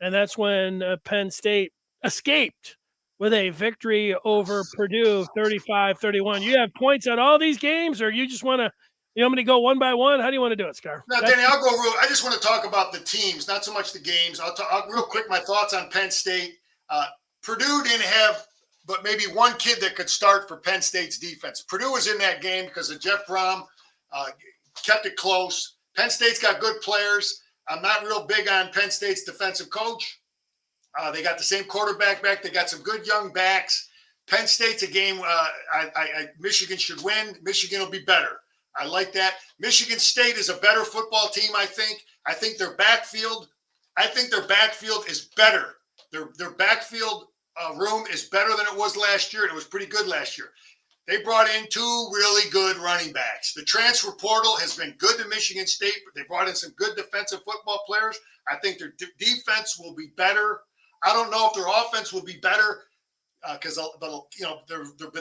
and that's when Penn State escaped with a victory over Purdue, 35-31. You have points on all these games, or you just want to, you want me to go one by one? How do you want to do it, Scar? No, Danny, I'll go real. I just want to talk about the teams, not so much the games. I'll real quick my thoughts on Penn State. Purdue didn't have but maybe one kid that could start for Penn State's defense. Purdue was in that game because of Jeff Brom, kept it close. Penn State's got good players. I'm not real big on Penn State's defensive coach. They got the same quarterback back. They got some good young backs. Penn State's a game Michigan should win. Michigan will be better. I like that. Michigan State is a better football team, I think. I think their backfield is better. Their backfield room is better than it was last year, and it was pretty good last year. They brought in 2 really good running backs. The transfer portal has been good to Michigan State, but they brought in some good defensive football players. I think their defense will be better. I don't know if their offense will be better but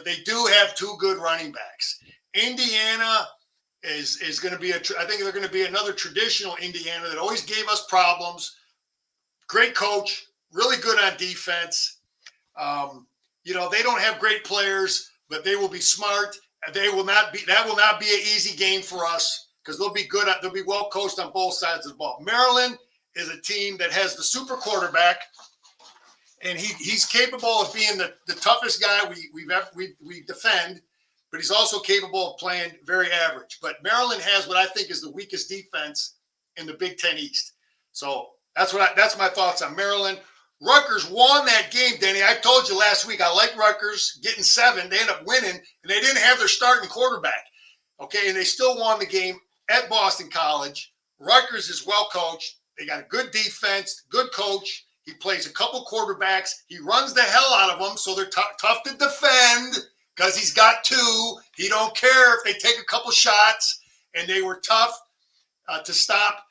they do have 2 good running backs. Indiana is going to be I think they're going to be another traditional Indiana that always gave us problems. Great coach, really good on defense. They don't have great players, but they will be smart. That will not be an easy game for us because they'll be good. They'll be well coached on both sides of the ball. Maryland is a team that has the super quarterback, and he's capable of being the toughest guy we defend, but he's also capable of playing very average. But Maryland has what I think is the weakest defense in the Big Ten East. So that's my thoughts on Maryland. Rutgers won that game, Denny. I told you last week I like Rutgers getting 7. They end up winning, and they didn't have their starting quarterback. Okay, and they still won the game at Boston College. Rutgers is well coached. They got a good defense, good coach. He plays a couple quarterbacks. He runs the hell out of them, so they're tough to defend because he's got 2. He don't care if they take a couple shots, and they were tough to stop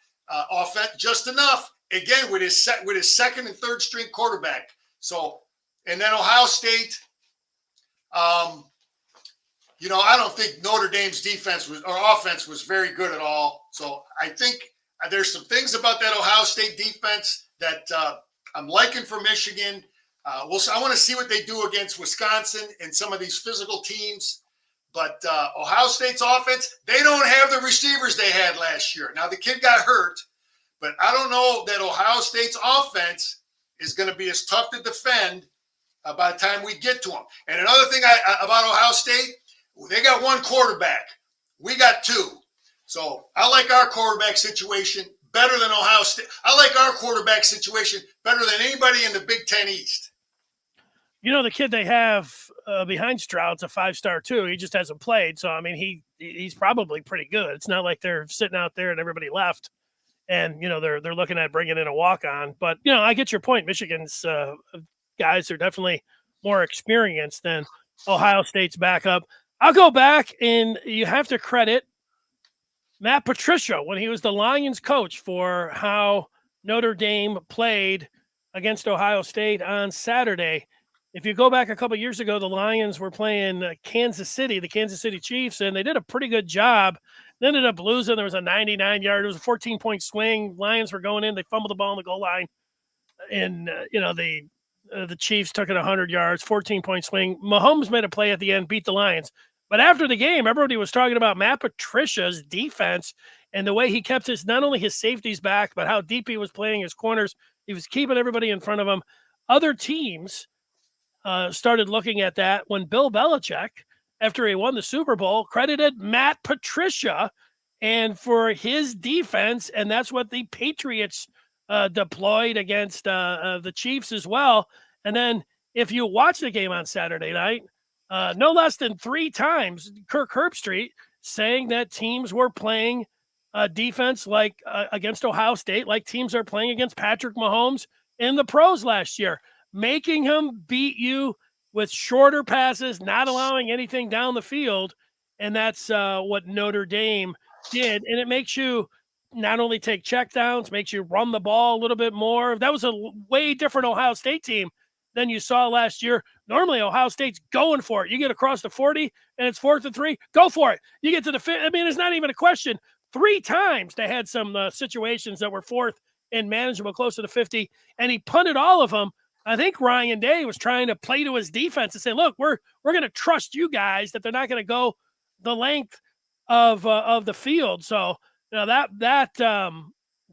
offense just enough. Again, with his second and third string quarterback. So, and then Ohio State. I don't think Notre Dame's defense or offense was very good at all. So I think there's some things about that Ohio State defense that I'm liking for Michigan. I want to see what they do against Wisconsin and some of these physical teams. But Ohio State's offense, they don't have the receivers they had last year. Now, the kid got hurt, but I don't know that Ohio State's offense is going to be as tough to defend by the time we get to them. And another thing about Ohio State, they got 1 quarterback. We got 2. So I like our quarterback situation better than Ohio State. I like our quarterback situation better than anybody in the Big Ten East. The kid they have behind Stroud's a 5-star too. He just hasn't played. So, I mean, he's probably pretty good. It's not like they're sitting out there and everybody left and, they're looking at bringing in a walk-on. But, I get your point. Michigan's guys are definitely more experienced than Ohio State's backup. I'll go back, and you have to credit Matt Patricia when he was the Lions coach for how Notre Dame played against Ohio State on Saturday. If you go back a couple of years ago, the Lions were playing the Kansas City Chiefs, and they did a pretty good job. They ended up losing. There was a 99-yard. It was a 14-point swing. Lions were going in. They fumbled the ball on the goal line, and the Chiefs took it 100 yards, 14-point swing. Mahomes made a play at the end, beat the Lions. But after the game, everybody was talking about Matt Patricia's defense and the way he kept not only his safeties back, but how deep he was playing his corners. He was keeping everybody in front of him. Other teams started looking at that when Bill Belichick, after he won the Super Bowl, credited Matt Patricia and for his defense, and that's what the Patriots deployed against the Chiefs as well. And then if you watch the game on Saturday night, no less than 3 times, Kirk Herbstreit saying that teams were playing defense like against Ohio State, like teams are playing against Patrick Mahomes in the pros last year, making him beat you with shorter passes, not allowing anything down the field. And that's what Notre Dame did. And it makes you not only take checkdowns, makes you run the ball a little bit more. That was a way different Ohio State team than you saw last year. Normally, Ohio State's going for it. You get across the 40 and it's 4th and 3, go for it. You get to the 5th. I mean, it's not even a question. 3 times they had some situations that were 4th and manageable close to the 50, and he punted all of them. I think Ryan Day was trying to play to his defense and say, look, we're going to trust you guys that they're not going to go the length of the field. So, that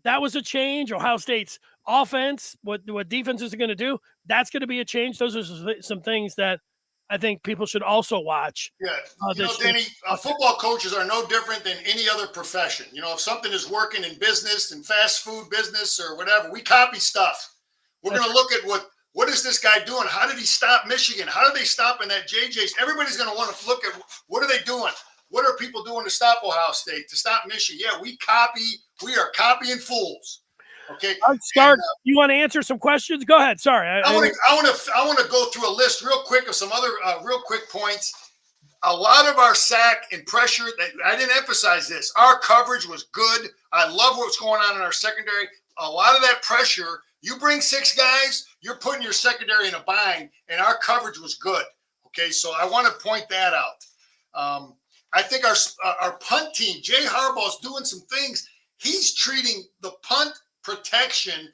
was a change. Ohio State's offense, what defenses are going to do, that's going to be a change. Those are some things that I think people should also watch. Yeah, Danny, football coaches are no different than any other profession. If something is working in business and fast food business or whatever, we copy stuff. We're going to look at what is this guy doing? How did he stop Michigan? How did they stop in that JJ's? Everybody's going to want to look at what are they doing? What are people doing to stop Ohio State, to stop Michigan? Yeah, we are copying fools. Okay. Scar, you want to answer some questions? Go ahead. Sorry. I want to go through a list real quick of some other real quick points. A lot of our sack and pressure, I didn't emphasize this. Our coverage was good. I love what's going on in our secondary. A lot of that pressure, you bring 6 guys, you're putting your secondary in a bind, and our coverage was good. Okay, so I want to point that out. I think our punt team, Jay Harbaugh, is doing some things. He's treating the punt protection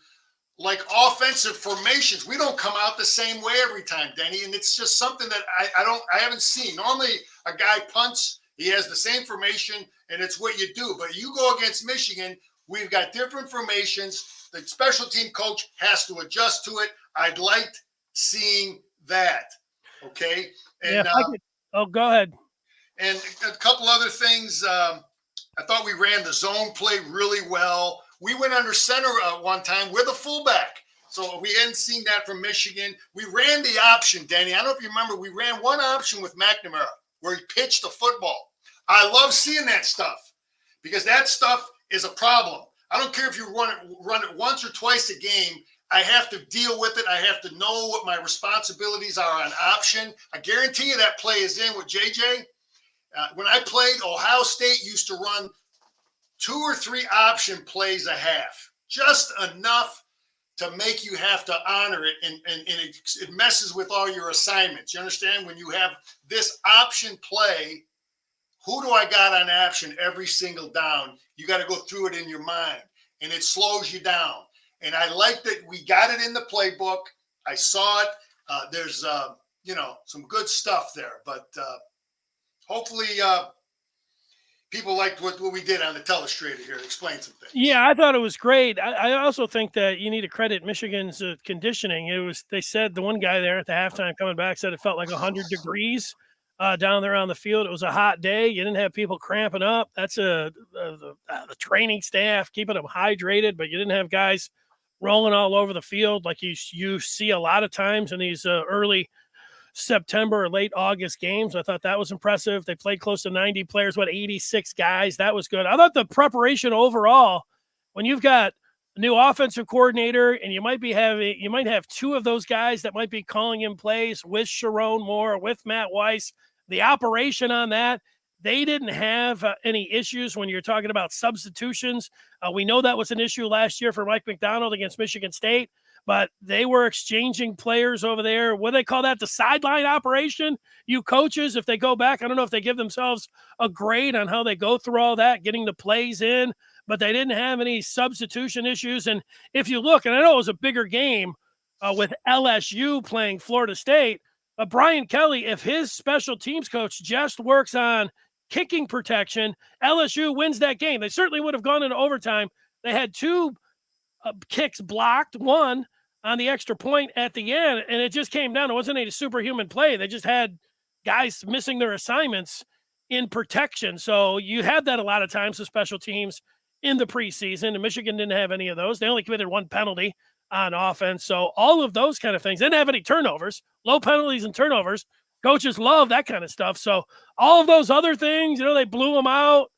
like offensive formations. We don't come out the same way every time, Denny, and it's just something that I haven't seen. Normally, a guy punts, he has the same formation, and it's what you do. But you go against Michigan, we've got different formations. The special team coach has to adjust to it. I'd like seeing that. Okay. And go ahead. And a couple other things. I thought we ran the zone play really well. We went under center one time with a fullback. So we hadn't seen that from Michigan. We ran the option, Danny. I don't know if you remember, we ran one option with McNamara where he pitched the football. I love seeing that stuff because that stuff is a problem. I don't care if you run it once or twice a game. I have to deal with it. I have to know what my responsibilities are on option. I guarantee you that play is in with JJ. When I played, Ohio State used to run 2 or 3 option plays a half, just enough to make you have to honor it, and it messes with all your assignments. You understand? When you have this option play, who do I got on option every single down? You got to go through it in your mind, and it slows you down. And I like that we got it in the playbook. I saw it. There's, some good stuff there, but hopefully people liked what we did on the Telestrator here. Explain some things. Yeah, I thought it was great. I also think that you need to credit Michigan's conditioning. They said the one guy there at the halftime coming back said it felt like 100 degrees down there on the field. It was a hot day. You didn't have people cramping up. That's the training staff keeping them hydrated, but you didn't have guys rolling all over the field like you see a lot of times in these early September or late August games. I thought that was impressive. They played close to 90 players, 86 guys. That was good. I thought the preparation overall, when you've got a new offensive coordinator and you might have 2 of those guys that might be calling in plays with Sharon Moore, with Matt Weiss, the operation on that, they didn't have any issues when you're talking about substitutions. We know that was an issue last year for Mike McDonald against Michigan State, but they were exchanging players over there. What do they call that? The sideline operation? You coaches, if they go back, I don't know if they give themselves a grade on how they go through all that, getting the plays in, but they didn't have any substitution issues. And if you look, and I know it was a bigger game with LSU playing Florida State, Brian Kelly, if his special teams coach just works on kicking protection, LSU wins that game. They certainly would have gone into overtime. They had 2 kicks blocked, 1 on the extra point at the end, and it just came down. It wasn't a superhuman play. They just had guys missing their assignments in protection. So you had that a lot of times with special teams in the preseason, and Michigan didn't have any of those. They only committed 1 penalty on offense. So all of those kind of things. They didn't have any turnovers, low penalties and turnovers. Coaches love that kind of stuff. So all of those other things, they blew them out.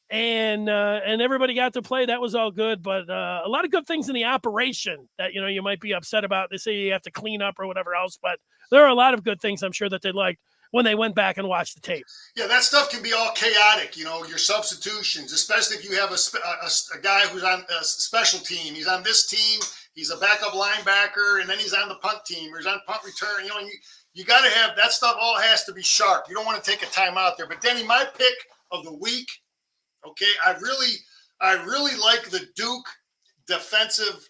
And everybody got to play. That was all good, but a lot of good things in the operation that you might be upset about. They say you have to clean up or whatever else, but there are a lot of good things I'm sure that they liked when they went back and watched the tape. Yeah, that stuff can be all chaotic. Your substitutions, especially if you have a guy who's on a special team. He's on this team. He's a backup linebacker, and then he's on the punt team or he's on punt return. You got to have that stuff. All has to be sharp. You don't want to take a time out there. But Denny, my pick of the week. Okay, I really like the Duke defensive.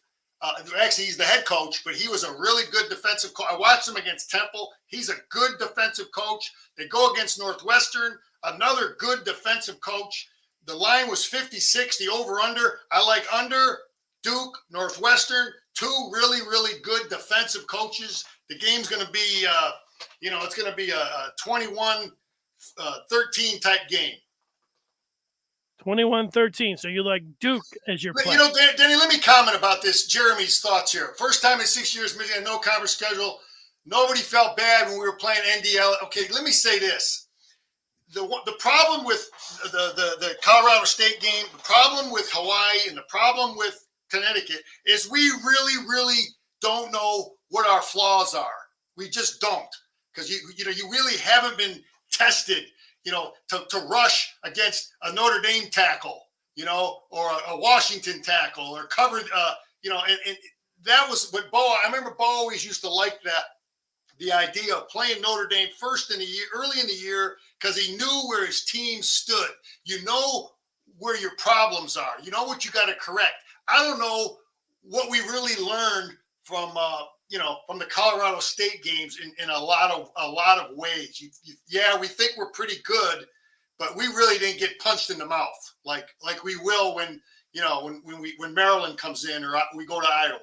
Actually, he's the head coach, but he was a really good defensive coach. I watched him against Temple. He's a good defensive coach. They go against Northwestern, another good defensive coach. The line was 56, the over-under. I like under, Duke, Northwestern, 2 really, really good defensive coaches. The game's going to be, it's going to be a 21-13 type game. 21-13. So you like Duke as your play. Danny, let me comment about this. Jeremy's thoughts here. First time in 6 years, Michigan, no conference schedule. Nobody felt bad when we were playing NDL. Okay, let me say this. The problem with the Colorado State game, the problem with Hawaii, and the problem with Connecticut is we really, really don't know what our flaws are. We just don't, because you really haven't been tested. To rush against a Notre Dame tackle, or a Washington tackle, or covered, and that was what Bo. I remember Bo always used to like that, the idea of playing Notre Dame early in the year, because he knew where his team stood. You know where your problems are. You know what you got to correct. I don't know what we really learned from the Colorado State games in a lot of ways. We think we're pretty good, but we really didn't get punched in the mouth like we will when Maryland comes in or we go to Iowa.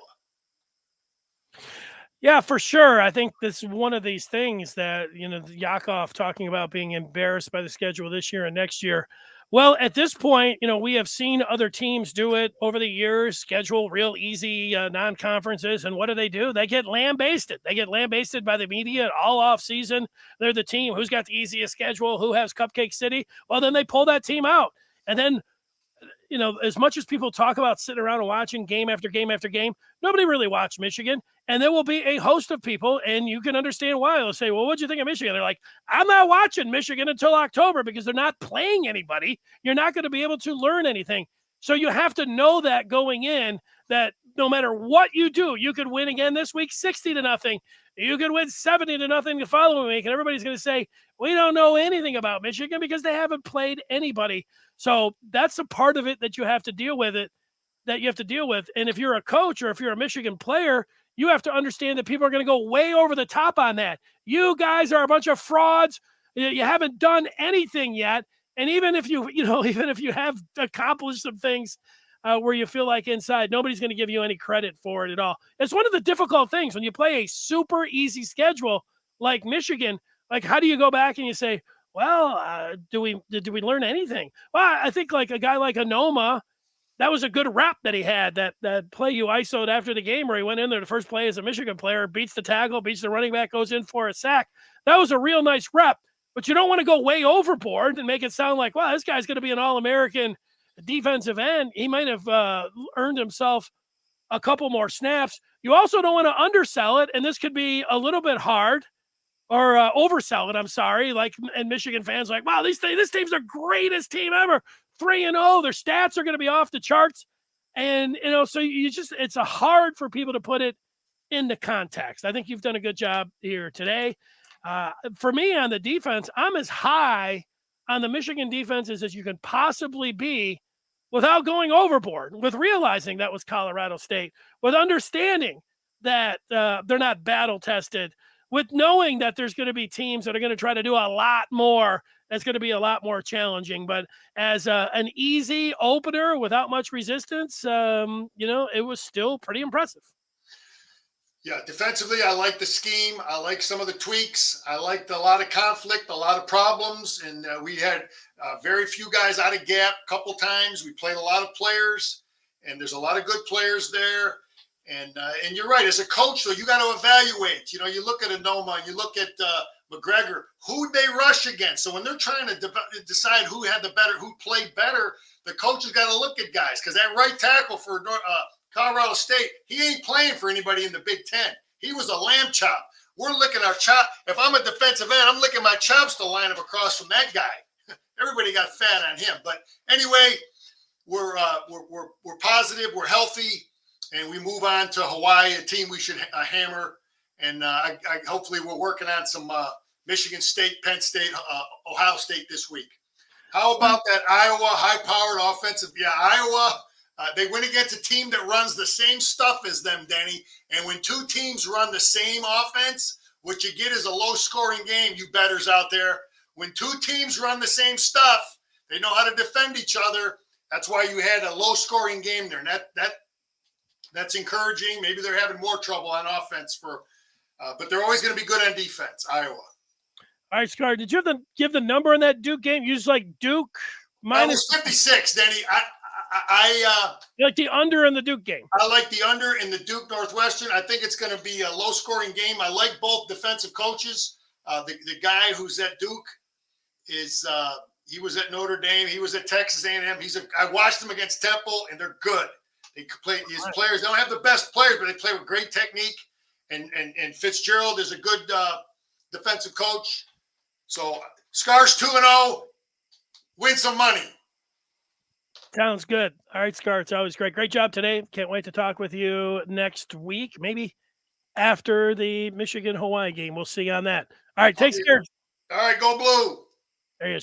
Yeah, for sure. I think this is one of these things that Yakov talking about being embarrassed by the schedule this year and next year. Well, at this point, we have seen other teams do it over the years, schedule real easy non-conferences, and what do? They get lambasted. They get lambasted by the media all off season. They're the team who's got the easiest schedule, who has Cupcake City. Well, then they pull that team out, and then as much as people talk about sitting around and watching game after game after game, nobody really watched Michigan. And there will be a host of people, and you can understand why. They'll say, well, what'd you think of Michigan? They're like, I'm not watching Michigan until October because they're not playing anybody. You're not going to be able to learn anything. So you have to know that going in, that no matter what you do, you could win again this week 60-0. You could win 70-0 the following week. And everybody's going to say, we don't know anything about Michigan because they haven't played anybody. So that's a part of it that you have to deal with And if you're a coach or if you're a Michigan player, you have to understand that people are going to go way over the top on that. You guys are a bunch of frauds. You haven't done anything yet. And even if you have accomplished some things where you feel like inside, nobody's going to give you any credit for it at all. It's one of the difficult things when you play a super easy schedule like Michigan. Like, how do you go back and you say, well, did we learn anything? Well, I think like a guy like Anoma, that was a good rep that he had, that play you ISO'd after the game where he went in there the first play as a Michigan player, beats the tackle, beats the running back, goes in for a sack. That was a real nice rep, but you don't want to go way overboard and make it sound like, wow, this guy's going to be an All-American defensive end. He might have earned himself a couple more snaps. You also don't want to undersell it, and this could be a little bit hard, or oversell it, I'm sorry. And Michigan fans like, wow, this team's the greatest team ever. 3-0, their stats are going to be off the charts. And, so it's hard for people to put it into context. I think you've done a good job here today. For me on the defense, I'm as high on the Michigan defenses as you can possibly be without going overboard, with realizing that was Colorado State, with understanding that they're not battle tested, with knowing that there's going to be teams that are going to try to do a lot more. That's going to be a lot more challenging. But as an easy opener without much resistance, it was still pretty impressive. Yeah, defensively, I like the scheme. I like some of the tweaks. I liked a lot of conflict, a lot of problems. And we had very few guys out of gap a couple times. We played a lot of players, and there's a lot of good players there. And you're right. As a coach, though, you got to evaluate. You look at Anoma, you look at McGregor, who they rush against. So when they're trying to decide who played better, the coach has got to look at guys, because that right tackle for Colorado State, he ain't playing for anybody in the Big Ten. He was a lamb chop. We're licking our chop. If I'm a defensive end, I'm licking my chops to line up across from that guy. Everybody got fat on him. But anyway, we're positive. We're healthy. And we move on to Hawaii, a team we should hammer. And I hopefully we're working on some Michigan State, Penn State, Ohio State this week. How about that Iowa high-powered offensive? Yeah, Iowa, they went against a team that runs the same stuff as them, Denny. And when two teams run the same offense, what you get is a low-scoring game, you bettors out there. When two teams run the same stuff, they know how to defend each other. That's why you had a low-scoring game there. And that's encouraging. Maybe they're having more trouble on offense but they're always going to be good on defense, Iowa. All right, Scar, did you give the number on that Duke game? You just like Duke minus 56, Denny. you like the under in the Duke game. I like the under in the Duke Northwestern. I think it's going to be a low-scoring game. I like both defensive coaches. The guy who's at Duke he was at Notre Dame. He was at Texas A&M. I watched him against Temple, and they're good. They play. His players don't have the best players, but they play with great technique. And Fitzgerald is a good defensive coach. So Scar's 2-0. Win some money. Sounds good. All right, Scar, it's always great. Great job today. Can't wait to talk with you next week, maybe after the Michigan-Hawaii game. We'll see you on that. All right, take care. All right, go Blue. There you go.